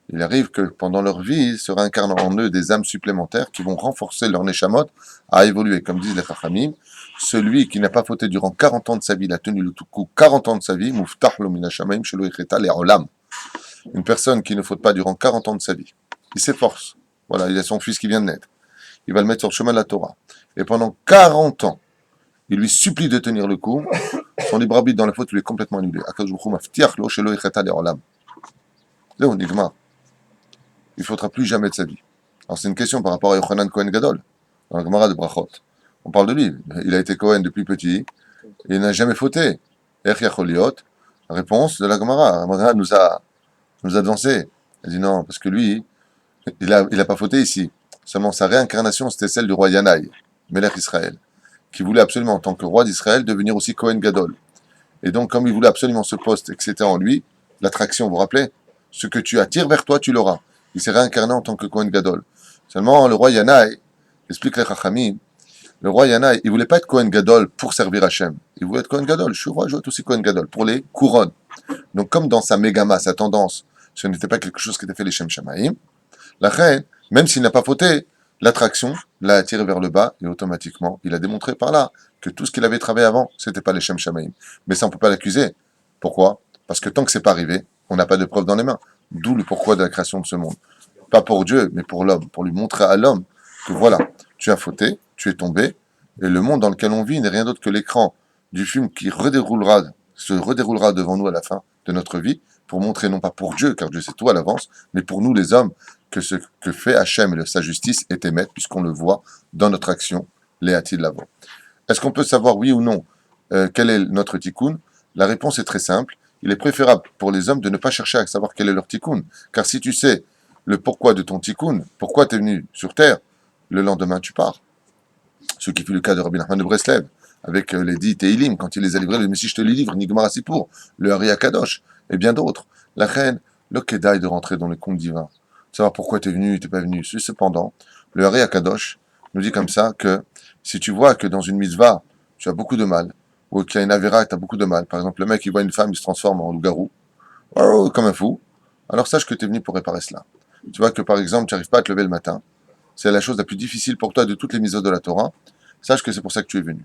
Il arrive que pendant leur vie, ils se réincarnent en eux des âmes supplémentaires qui vont renforcer leur neshamot à évoluer. Comme disent les Chachamim, celui qui n'a pas fauté durant 40 ans de sa vie, il a tenu le tout coup 40 ans de sa vie, Muftah lo minashamaim shelo icheta le olam. Une personne qui ne faute pas durant 40 ans de sa vie, il s'efforce. Voilà, il a son fils qui vient de naître. Il va le mettre sur le chemin de la Torah. Et pendant 40 ans, il lui supplie de tenir le coup. Son libre arbitre dans la faute lui est complètement annulé. Akadosh Baruch Hu maftiach lo shelo icheta le olam. Là, on dit il ne faudra plus jamais de sa vie. Alors c'est une question par rapport à Yochanan Cohen Gadol, dans la Gemara de Brachot. On parle de lui. Il a été Cohen depuis petit, et il n'a jamais fauté. Ech yachol liot. Réponse de la Gemara. La Gemara nous a devancé. Elle dit non, parce que lui, il a pas fauté ici. Seulement sa réincarnation, c'était celle du roi Yanaï, Melech Israël, qui voulait absolument, en tant que roi d'Israël, devenir aussi Kohen Gadol. Et donc, comme il voulait absolument ce poste et que c'était en lui, l'attraction, vous vous rappelez, ce que tu attires vers toi, tu l'auras. Il s'est réincarné en tant que Kohen Gadol. Seulement, le roi Yanaï, explique les Chachamim, le roi Yanaï, il voulait pas être Kohen Gadol pour servir Hachem. Il voulait être Kohen Gadol. Je suis roi, je veux être aussi Kohen Gadol, pour les couronnes. Donc, comme dans sa mégama, sa tendance, ce n'était pas quelque chose qui était fait les Shem Shamaïm, la reine, même s'il n'a pas fauté, l'attraction l'a attiré vers le bas et automatiquement, il a démontré par là que tout ce qu'il avait travaillé avant, c'était pas les Shem Shamaïm. Mais ça, on peut pas l'accuser. Pourquoi? Parce que tant que c'est pas arrivé, on n'a pas de preuve dans les mains. D'où le pourquoi de la création de ce monde. Pas pour Dieu, mais pour l'homme, pour lui montrer à l'homme que voilà, tu as fauté, tu es tombé, et le monde dans lequel on vit n'est rien d'autre que l'écran du film qui se redéroulera devant nous à la fin de notre vie, pour montrer non pas pour Dieu, car Dieu sait tout à l'avance, mais pour nous les hommes, que ce que fait Hachem et sa justice est émettre, puisqu'on le voit dans notre action, les a-t-il l'avant. Est-ce qu'on peut savoir, oui ou non, quel est notre tikkun? La réponse est très simple. Il est préférable pour les hommes de ne pas chercher à savoir quel est leur tikkun. Car si tu sais le pourquoi de ton tikkun, pourquoi tu es venu sur terre, le lendemain tu pars. Ce qui fut le cas de Rabbi Nachman de Breslev, avec les 10 Teilim, quand il les a livrés, le Messie je te les livre, Nigmar Asipour, le Hari Akadosh, et bien d'autres. La reine, le Kedai de rentrer dans le compte divin. Savoir pourquoi tu es venu, tu n'es pas venu. Cependant, le Hari Akadosh nous dit comme ça que si tu vois que dans une mitzvah, tu as beaucoup de mal, ou qu'il y a une avéra et tu as beaucoup de mal, par exemple, le mec, il voit une femme, il se transforme en loup-garou, comme un fou, alors sache que tu es venu pour réparer cela. Tu vois que, par exemple, tu n'arrives pas à te lever le matin, c'est la chose la plus difficile pour toi de toutes les mitzvot de la Torah, sache que c'est pour ça que tu es venu.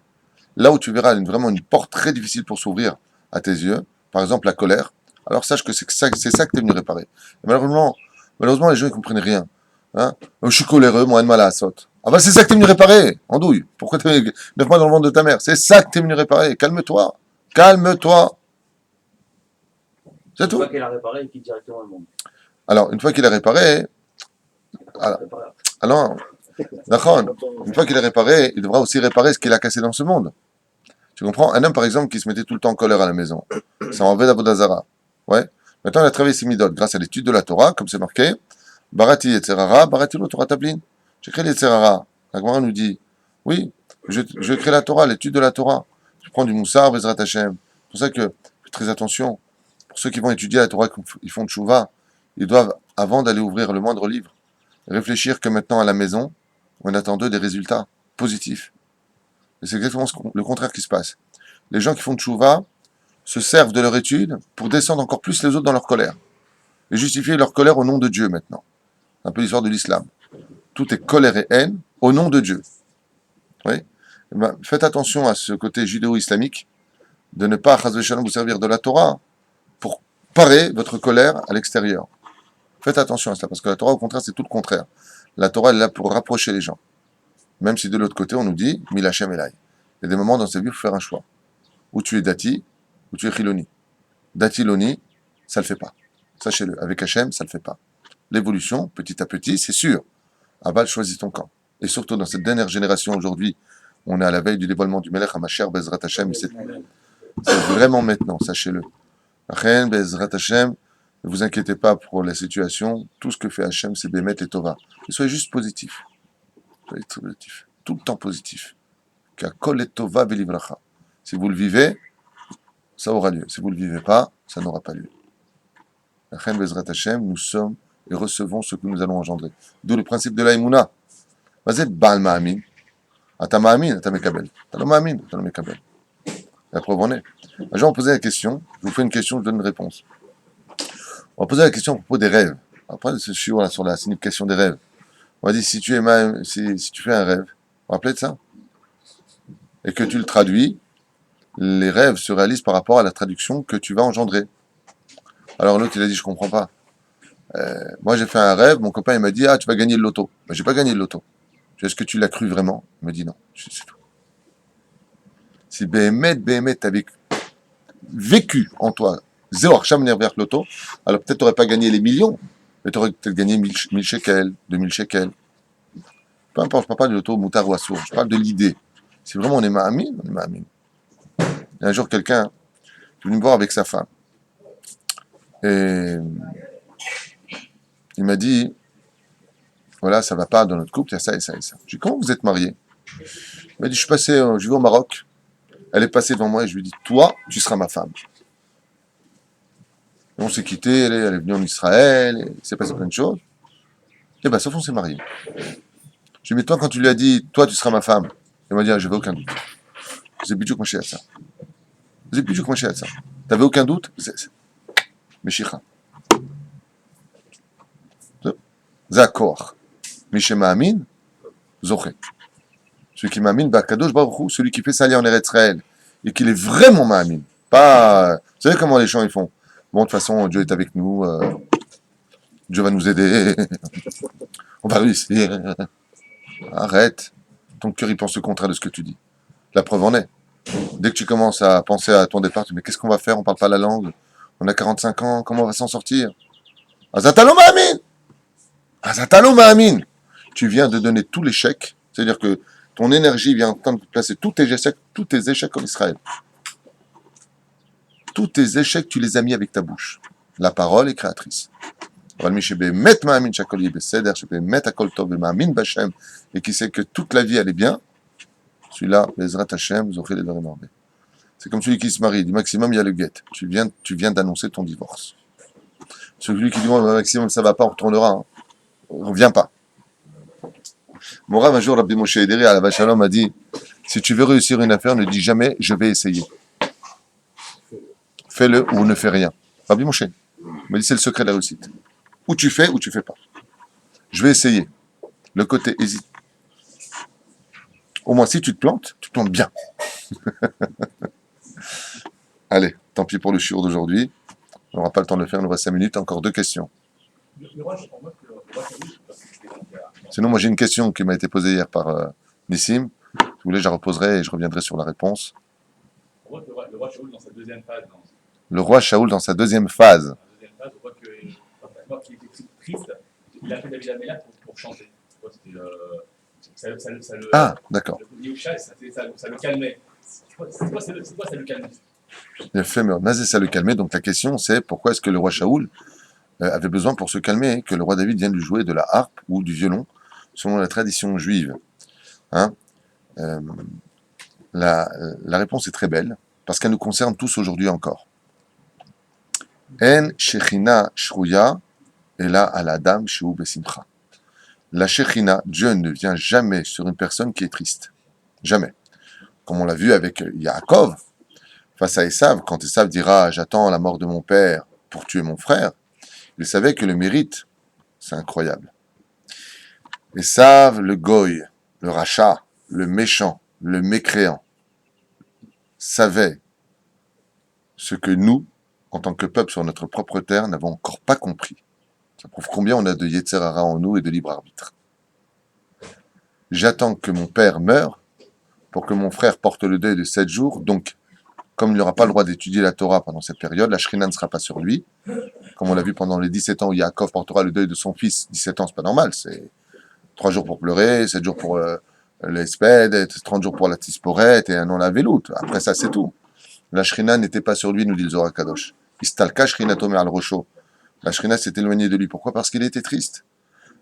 Là où tu verras vraiment une porte très difficile pour s'ouvrir à tes yeux, par exemple la colère, alors sache que c'est ça que tu es venu réparer. Et malheureusement, les gens ne comprennent rien. Hein, je suis coléreux, moi, mal à la saute. Ah bah c'est ça que tu es venu réparer, andouille. Pourquoi tu es 9 mois dans le ventre de ta mère? C'est ça que tu es venu réparer. Calme-toi. Calme-toi. C'est Une tout. fois qu'elle a réparé, il quitte directement le monde. Alors, une fois qu'il a réparé, alors, d'accord, une fois qu'il est réparé, il devra aussi réparer ce qu'il a cassé dans ce monde. Tu comprends? Un homme, par exemple, qui se mettait tout le temps en colère à la maison, ça en fait d'Avodazara. Ouais. Maintenant, il a travaillé ses midot grâce à l'étude de la Torah, comme c'est marqué. Barati Yetzerara, Barati lo Torah Tablin. J'ai créé les Yetzerara. La Gemara nous dit, oui, je crée la Torah, l'étude de la Torah. Je prends du Moussar, Bezrat Hashem. C'est pour ça que, faites très attention. Pour ceux qui vont étudier la Torah, ils font tchouva, ils doivent, avant d'aller ouvrir le moindre livre, réfléchir que maintenant à la maison, on attend d'eux des résultats positifs. Et c'est exactement le contraire qui se passe. Les gens qui font tchouva se servent de leur étude pour descendre encore plus les autres dans leur colère. Et justifier leur colère au nom de Dieu maintenant. C'est un peu l'histoire de l'islam. Tout est colère et haine au nom de Dieu. Oui. Eh ben, faites attention à ce côté judéo-islamique de ne pas, chas v'shalom, vous servir de la Torah pour parer votre colère à l'extérieur. Faites attention à cela, parce que la Torah, au contraire, c'est tout le contraire. La Torah, elle est là pour rapprocher les gens. Même si de l'autre côté, on nous dit, Mil Hashem Elai. Il y a des moments dans sa vie où il faut faire un choix. Ou tu es dati, ou tu es chiloni. Dati-loni, ça ne le fait pas. Sachez-le, avec Hashem, ça ne le fait pas. L'évolution, petit à petit, c'est sûr. Aval, choisis ton camp. Et surtout dans cette dernière génération aujourd'hui, on est à la veille du dévoilement du Melech HaMashiach Bezrat Hashem. C'est vraiment maintenant, sachez-le. Achen Bezrat Hashem, ne vous inquiétez pas pour la situation. Tout ce que fait Hashem, c'est Bémet et Tova. Et soyez juste positif. Soyez très positif. Tout le temps positif. Kol et Tova velivracha. Si vous le vivez, ça aura lieu. Si vous ne le vivez pas, ça n'aura pas lieu. Achen Bezrat Hashem, nous sommes et recevons ce que nous allons engendrer. D'où le principe de la Emouna. Vas-y, Baal Ma'amin. Ata Ma'amin, Ata Mekabel. Ata lo Ma'amin, Ata lo Mekabel. La preuve en est. Un jour, on posait la question, je vous fais une question, je donne une réponse. On va poser la question à propos des rêves. Après, ce shiur là sur la signification des rêves. On va dire, si tu fais un rêve, vous vous rappelez de ça? Et que tu le traduis, les rêves se réalisent par rapport à la traduction que tu vas engendrer. Alors l'autre, il a dit, je comprends pas. Moi, j'ai fait un rêve, mon copain, il m'a dit, ah, tu vas gagner le loto. Mais j'ai pas gagné le loto. Est-ce que tu l'as cru vraiment? Il m'a dit non. C'est tout. Si Béhémet, t'avais vécu en toi, zéro Archam vers loto, alors peut-être tu n'aurais pas gagné les millions, mais tu aurais peut-être gagné 1000 shekels, 2000 shekels. Peu importe, je ne parle pas de loto, moutar ou assour, je parle de l'idée. Si vraiment on est ma'amin, on est ma'amin. Et un jour, quelqu'un est venu me voir avec sa femme. Et il m'a dit, voilà, ça ne va pas dans notre couple, il y a ça et ça et ça. Je dis, comment vous êtes mariés? m'a dit, je vais au Maroc. Elle est passée devant moi et je lui ai dit, toi, tu seras ma femme. Et on s'est quitté, elle est venue en Israël, et il s'est passé plein de choses. Et ben, sauf on s'est mariés. Je lui ai dit, mais toi, quand tu lui as dit, toi, tu seras ma femme, elle m'a dit, ah, je n'avais aucun doute. C'est bidjouk ma ça. C'est bidjouk ma ça. T'avais aucun doute? Meshicha. Zakor. Mishema Amin, Zoché. Celui qui m'amine, Kadosh Baruch Hu, celui qui fait salir en Eretz Israël, et qu'il est vraiment m'amine. Pas. Vous savez comment les gens ils font? Bon, de toute façon, Dieu est avec nous, Dieu va nous aider, on va réussir. Arrête. Ton cœur, il pense le contraire de ce que tu dis. La preuve en est. Dès que tu commences à penser à ton départ, tu dis, mais qu'est-ce qu'on va faire? On parle pas la langue. On a 45 ans, comment on va s'en sortir? Azatalo Ma'amin! Azatalo Ma'amin! Tu viens de donner tout l'échec, c'est-à-dire que ton énergie vient en train de placer tous tes échecs en Israël. Tous tes échecs, tu les as mis avec ta bouche. La parole est créatrice. Et qui sait que toute la vie elle est bien, celui-là, Bezrat Hashem, Zoché les Dorim Arbe. C'est comme celui qui se marie, du maximum il y a le guet. Tu viens d'annoncer ton divorce. Celui qui dit, bon, maximum ça va pas, on retournera. Hein. On revient pas. Mon Rav, un jour, Rabbi Moshe Ederi à la Vachalom a dit, si tu veux réussir une affaire, ne dis jamais, je vais essayer. Fais-le ou ne fais rien. Rabbi Moshe m'a dit, c'est le secret de la réussite. Ou tu fais pas. Je vais essayer. Le côté hésite. Au moins, si tu te plantes bien. Allez, tant pis pour le shiur d'aujourd'hui. On n'aura pas le temps de le faire, il nous reste 5 minutes. Encore 2 questions. Sinon, moi j'ai une question qui m'a été posée hier par Nissim. Si vous voulez, je la reposerai et je reviendrai sur la réponse. On voit que le roi Shaoul dans sa deuxième phase. Le roi Shaoul dans sa deuxième phase. On voit que quand il était triste, il a fait David Amélia pour chanter. Ça le, Ah, d'accord. Ça le calmait. C'est quoi ça le calmait? Il a fait Nazé, ça le calmait. Donc la question c'est pourquoi est-ce que le roi Shaoul avait besoin pour se calmer que le roi David vienne lui jouer de la harpe ou du violon selon la tradition juive. Hein, la réponse est très belle parce qu'elle nous concerne tous aujourd'hui encore. En shechina shruya ela al adam shehu besimcha. La shechina, Dieu ne vient jamais sur une personne qui est triste. Jamais. Comme on l'a vu avec Yaakov, face à Esav, quand Esav dira « J'attends la mort de mon père pour tuer mon frère », il savait que le mérite, c'est incroyable. Esav, le goy, le rachat, le méchant, le mécréant, savait ce que nous, en tant que peuple sur notre propre terre, n'avons encore pas compris. Ça prouve combien on a de Yetzer Hara en nous et de libre arbitre. J'attends que mon père meure pour que mon frère porte le deuil de 7 jours. Donc, comme il n'aura pas le droit d'étudier la Torah pendant cette période, la Shrina ne sera pas sur lui. Comme on l'a vu pendant les 17 ans où Yaakov portera le deuil de son fils. 17 ans, c'est pas normal. C'est 3 jours pour pleurer, 7 jours pour l'espède, 30 jours pour la tisporette et un an la veloute. Après ça, c'est tout. La Shrina n'était pas sur lui, nous dit le Zohar Kadosh. Istalka Shrina Tomer al Rosho. La Shrina s'est éloignée de lui. Pourquoi? Parce qu'il était triste.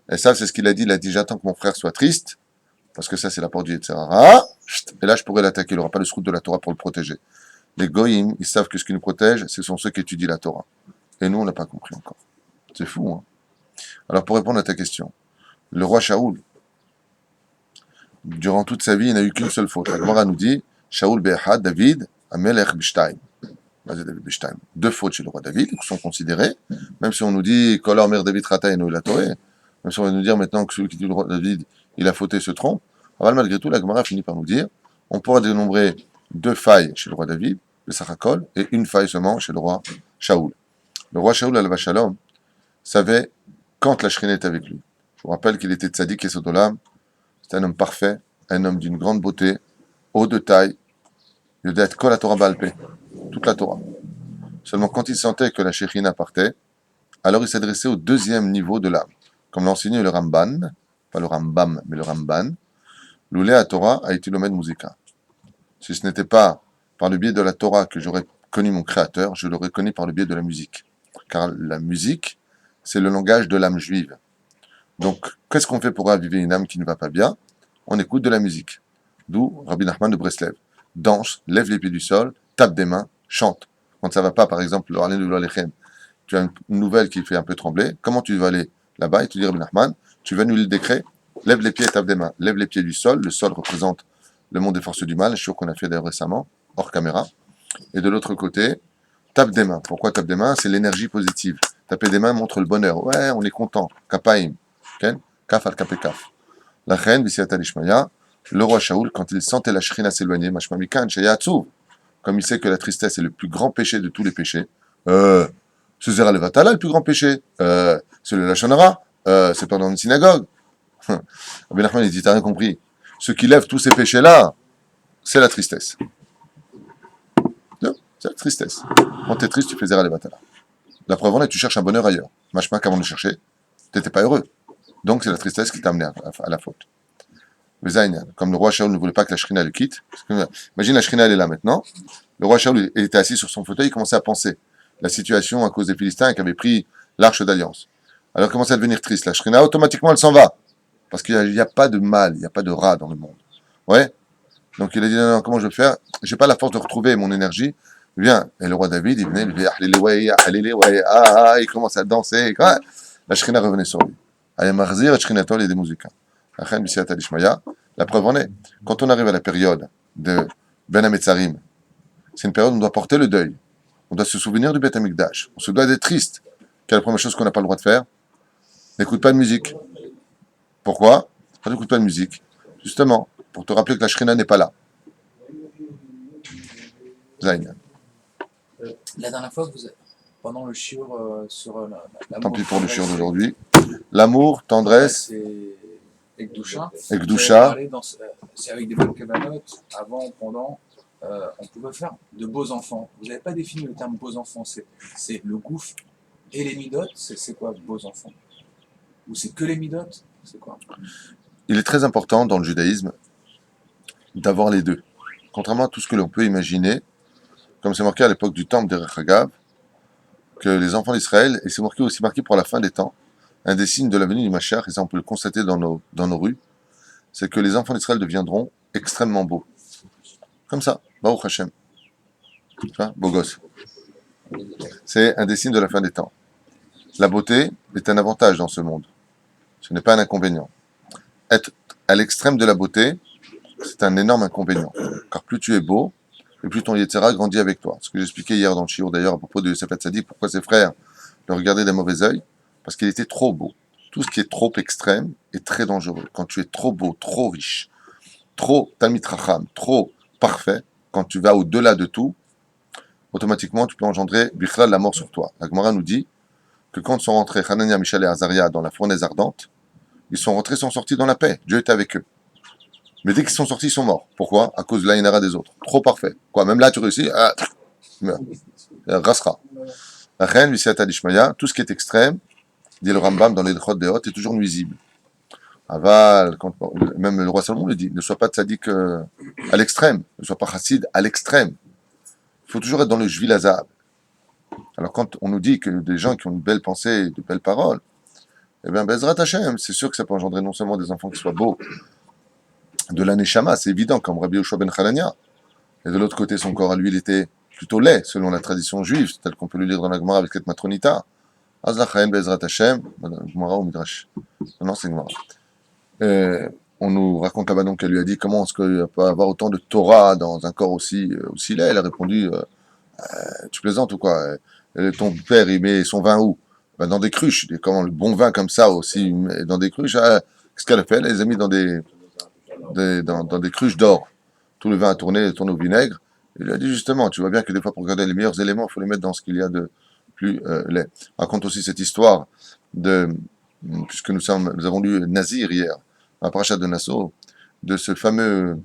Et ça, c'est ce qu'il a dit. Il a dit, j'attends que mon frère soit triste, parce que ça, c'est la porte du Yetzer Hara. Et là, je pourrais l'attaquer. Il n'aura pas le srout de la Torah pour le protéger. Les goyim, ils savent que ce qui nous protège, ce sont ceux qui étudient la Torah. Et nous, on n'a pas compris encore. C'est fou, hein? Alors, pour répondre à ta question, le roi Shaoul, durant toute sa vie, il n'a eu qu'une seule faute. La Gemara nous dit, Shaoul be'echad, David, amelech b'shtayim. 2 fautes chez le roi David, qui sont considérées, même si on nous dit Kolor mer David Rata et nous la Torah, même si on va nous dire maintenant que celui qui dit le roi David, il a fauté, se trompe, alors malgré tout, la Gemara finit par nous dire on pourra dénombrer 2 failles chez le roi David, le Sachakol, et 1 faille seulement chez le roi Shaoul. Le roi Shaoul al Shalom savait quand la Shrina est avec lui. Je vous rappelle qu'il était tzaddik et sodolam, c'était un homme parfait, un homme d'une grande beauté, haut de taille, il devait être kol la Torah Baal-Peh, toute la Torah. Seulement quand il sentait que la Shekhinah partait, alors il s'adressait au 2e niveau de l'âme. Comme l'a enseigné le Ramban, pas le Rambam, mais le Ramban, l'Oulé à Torah a été l'Omed Musica. Si ce n'était pas par le biais de la Torah que j'aurais connu mon Créateur, je l'aurais connu par le biais de la musique. Car la musique, c'est le langage de l'âme juive. Donc, qu'est-ce qu'on fait pour raviver une âme qui ne va pas bien? On écoute de la musique. D'où Rabbi Nachman de Breslev. Danse, lève les pieds du sol, tape des mains, chante. Quand ça va pas, par exemple, le Hallel ou l'Alechem, tu as une nouvelle qui fait un peu trembler, comment tu vas aller là-bas et tu dis Rabbi Nachman, tu vas annuler le décret, lève les pieds et tape des mains. Lève les pieds du sol, le sol représente le monde des forces du mal, je suis sûr qu'on a fait d'ailleurs récemment, hors caméra. Et de l'autre côté, tape des mains. Pourquoi tape des mains? C'est l'énergie positive. Taper des mains montre le bonheur. Ouais, on est content. Kapaim. Kaf al kapé kaf. La reine, Bisiata Lishmaya, le roi Shaoul, quand il sentait la Shrina s'éloigner, Mashmamikan, Shayatsu, comme il sait que la tristesse est le plus grand péché de tous les péchés, c'est Zera Levatala, le plus grand péché, c'est le Lachon Hara, c'est pas dans une synagogue. Rabbi Nachman, il dit, t'as rien compris. Ce qui lève tous ces péchés-là, c'est la tristesse. Non, c'est la tristesse. Quand t'es triste, tu fais Zera Levatala. La preuve en est, tu cherches un bonheur ailleurs. Mashma, qu'avant de le chercher, t'étais pas heureux. Donc c'est la tristesse qui t'a amené à la faute. Comme le roi Shaoul ne voulait pas que la Shrina le quitte, imagine la Shrina elle est là maintenant, le roi Shaoul était assis sur son fauteuil, il commençait à penser la situation à cause des Philistins qui avaient pris l'arche d'alliance. Alors il commençait à devenir triste, la Shrina automatiquement elle s'en va, parce qu'il n'y a pas de mal, il n'y a pas de rat dans le monde. Ouais. Donc il a dit non, comment je vais faire? J'ai pas la force de retrouver mon énergie. Viens. Et le roi David, il venait, il dit il commence à danser, la Shrina revenait sur lui. Ayamarzir et Shrinatol et des musiques. La preuve en est, quand on arrive à la période de Ben Hametzarim, c'est une période où on doit porter le deuil. On doit se souvenir du Beth Amikdash. On se doit d'être triste. Quelle est la première chose qu'on n'a pas le droit de faire? N'écoute pas de musique. Pourquoi? Quand tu n'écoutes pas de musique, justement, pour te rappeler que la Shrina n'est pas là. Zayn. La dernière fois, pendant le shiur sur l'amour. Tant pis pour le shiur d'aujourd'hui. L'amour, tendresse. Et Gdusha. C'est avec des bonnes cavanotes, avant, pendant, on pouvait faire de beaux enfants. Vous n'avez pas défini le terme beaux enfants, c'est le gouffre et les midotes, c'est quoi beaux enfants? Ou c'est que les midotes? C'est quoi? Il est très important dans le judaïsme d'avoir les deux. Contrairement à tout ce que l'on peut imaginer, comme c'est marqué à l'époque du temple d'Erech Hagav, que les enfants d'Israël, et c'est aussi marqué pour la fin des temps, un des signes de la venue du Mashiach, et ça on peut le constater dans nos rues, c'est que les enfants d'Israël deviendront extrêmement beaux. Comme ça, Baruch Hashem. Tu vois, beau gosse. C'est un des signes de la fin des temps. La beauté est un avantage dans ce monde. Ce n'est pas un inconvénient. Être à l'extrême de la beauté, c'est un énorme inconvénient. Car plus tu es beau, et plus ton Yetzera grandit avec toi. Ce que j'expliquais hier dans le Shiur d'ailleurs à propos de Yosef Hatzadik, pourquoi ses frères le regardaient d'un mauvais œil, parce qu'il était trop beau. Tout ce qui est trop extrême est très dangereux. Quand tu es trop beau, trop riche, trop Talmid Chacham, trop parfait, quand tu vas au-delà de tout, automatiquement tu peux engendrer Bichlal, la mort sur toi. La Gemara nous dit que quand sont rentrés Hanania, Mishaël et Azaria dans la fournaise ardente, ils sont rentrés, sont sortis dans la paix. Dieu était avec eux. Mais dès qu'ils sont sortis, ils sont morts. Pourquoi? À cause de l'Aïnara des autres. Trop parfait. Quoi, même là, tu réussis, meurs. Rasra. La reine, Visiata Dishmaya, tout ce qui est extrême, dit le Rambam dans les Chot des Hot, est toujours nuisible. Aval, même le roi Salomon le dit, ne sois pas tzaddik à l'extrême, ne sois pas chassid à l'extrême. Il faut toujours être dans le Jvil Hazab. Alors quand on nous dit que des gens qui ont une belle pensée et de belles paroles, eh bien, Bezrat Hashem, c'est sûr que ça peut engendrer non seulement des enfants qui soient beaux, de la Neshama, c'est évident, comme Rabbi Yoshua ben Chanania. Et de l'autre côté, son corps à lui, il était plutôt laid, selon la tradition juive, tel qu'on peut le lire dans la Gemara avec cette matronita. Azlachaen Bezrat Hashem, Gemara ou Midrash. Non, c'est Gemara. On nous raconte là-bas donc qu'elle lui a dit comment est-ce qu'il peut avoir autant de Torah dans un corps aussi laid. Elle a répondu tu plaisantes ou quoi? Ton père, il met son vin où? Ben, dans des cruches. Comment le bon vin comme ça aussi, dans des cruches. Qu'est-ce qu'elle a fait? Elle les a mis dans des cruches d'or. Tout le vin a tourné au vinaigre. Il lui a dit justement, tu vois bien que des fois pour garder les meilleurs éléments, il faut les mettre dans ce qu'il y a de plus laid. On raconte aussi cette histoire puisque nous avons lu Nazir hier, la paracha de Nassau, de ce fameux.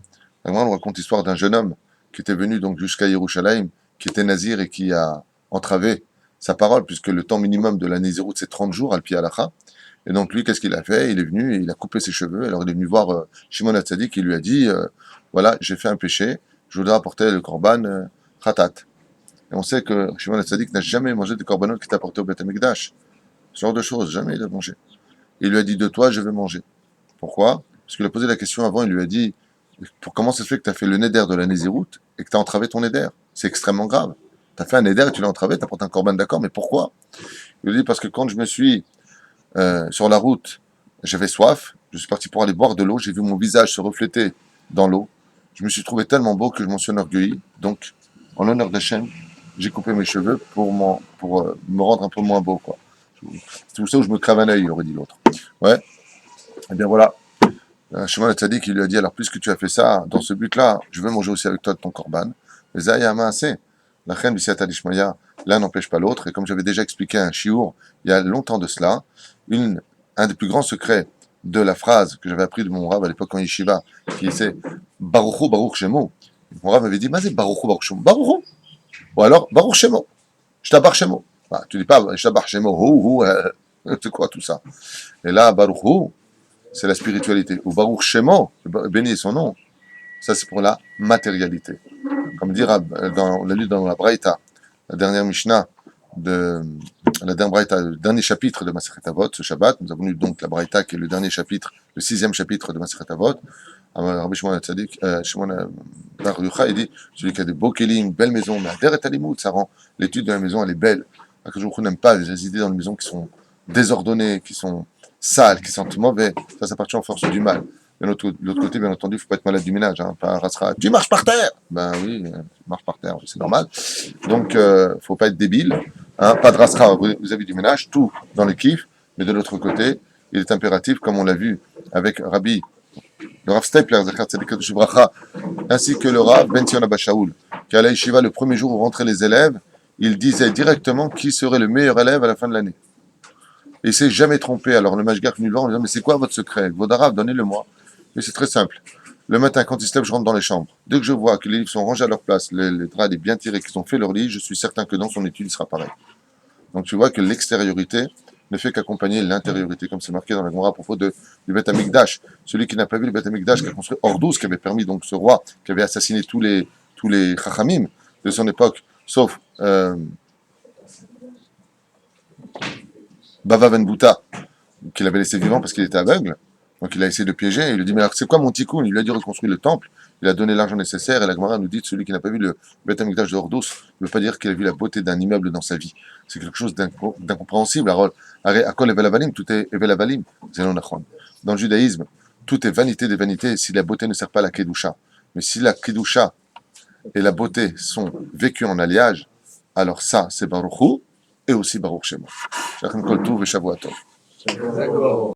On raconte l'histoire d'un jeune homme qui était venu donc jusqu'à Yerushalayim, qui était Nazir et qui a entravé sa parole, puisque le temps minimum de la Nézirut c'est 30 jours, al-Pi Halacha. Et donc lui, qu'est-ce qu'il a fait? Il est venu et il a coupé ses cheveux. Alors il est venu voir Shimon HaTzadik qui lui a dit voilà, j'ai fait un péché, je voudrais apporter le korban khatat. Et on sait que Shimon HaTzadik n'a jamais mangé de korbanot qui est apporté au Beth Amikdash. Ce genre de choses, jamais il a mangé. Il lui a dit de toi, je vais manger. Pourquoi? Parce qu'il a posé la question avant, il lui a dit Comment ça se fait que tu as fait le neder de la Nézirut et que tu as entravé ton neder? C'est extrêmement grave. Tu as fait un neder et tu l'as entravé, tu as porté un korban, d'accord, mais pourquoi? Il lui dit parce que quand je me suis sur la route, j'avais soif, je suis parti pour aller boire de l'eau, j'ai vu mon visage se refléter dans l'eau, je me suis trouvé tellement beau que je m'en suis enorgueilli, donc en l'honneur d'Hachem, j'ai coupé mes cheveux pour me rendre un peu moins beau, quoi. C'est tout ça où je me crève un œil, aurait dit l'autre. Ouais, et bien voilà. Shimon HaTzadik, il lui a dit, alors puisque tu as fait ça, dans ce but-là, je veux manger aussi avec toi de ton korban. Mais Zaya Maaseh, la reine Bisiata Dishmaya, l'un n'empêche pas l'autre. Et comme j'avais déjà expliqué un chiour, il y a longtemps de cela, un des plus grands secrets de la phrase que j'avais appris de mon rab à l'époque en yeshiva, qui c'est Baruchu Baruch Shemo. Mon rab m'avait dit, mais c'est Baruchu Baruch Shemo. Baruchu. Ou alors, Baruch Shemo. Shtabar Shemo. Bah, tu dis pas Shtabar Shemo, c'est quoi tout ça? Et là, Baruchu, c'est la spiritualité. Ou Baruch Shemo, béni est son nom. Ça, c'est pour la matérialité. Comme dire, on l'a lu dans la Braïta, la dernière Mishnah, le dernier chapitre de Masechet Avot, ce Shabbat. Nous avons lu donc la Braïta, qui est le dernier chapitre, le 6e chapitre de Masechet Avot. Rabbi Shimon HaTzadik, Shimon Bar Yochai, il dit, celui qui a des beaux kelim, belle maison, mais Ader et Alimut, ça rend l'étude de la maison, elle est belle. Je n'aime pas les idées dans les maisons qui sont désordonnées, qui sont sales, qui sentent mauvais. Ça appartient aux forces du mal. De l'autre côté, bien entendu, il ne faut pas être malade du ménage. Hein, pas rasera. Tu marches par terre. Ben oui, tu marches par terre, c'est normal. Donc, il ne faut pas être débile. Hein, pas de rasera, vous avez du ménage, tout dans les kiffs. Mais de l'autre côté, il est impératif, comme on l'a vu avec le Rav Stepler, ainsi que le Rav Ben Sion Abba Shaul, qui à la yeshiva, le premier jour où rentraient les élèves, il disait directement qui serait le meilleur élève à la fin de l'année. Et il ne s'est jamais trompé. Alors le Mashgar est venu le voir en disant, mais c'est quoi votre secret? Votre arabe, donnez-le-moi. Mais c'est très simple. Le matin, quand il se lève, je rentre dans les chambres. Dès que je vois que les livres sont rangés à leur place, les draps sont bien tirés, qu'ils ont fait leur lit, je suis certain que dans son étude, il sera pareil. Donc tu vois que l'extériorité ne fait qu'accompagner l'intériorité, comme c'est marqué dans la Gemara à propos du Beth Amikdash. Celui qui n'a pas vu le Beth Amikdash, qui a construit Ordous, qui avait permis donc ce roi, qui avait assassiné tous les Chachamim de son époque, sauf Bava Ben Bouta, qu'il avait laissé vivant parce qu'il était aveugle. Donc il a essayé de piéger, et il lui dit, mais alors c'est quoi mon tikkun? Il lui a dit reconstruire le temple, il a donné l'argent nécessaire, et la Gemara nous dit, celui qui n'a pas vu le Beth Amikdash de Ordous ne veut pas dire qu'il a vu la beauté d'un immeuble dans sa vie. C'est quelque chose d'incompréhensible. Akol Evel Avalim, tout est Evel Avalim. Dans le judaïsme, tout est vanité des vanités si la beauté ne sert pas à la Kedusha. Mais si la Kedusha et la beauté sont vécues en alliage, alors ça, c'est Baruch Hu, et aussi Baruch Shemo. Shachem Kol Tov et Shavua Tov. D'accord.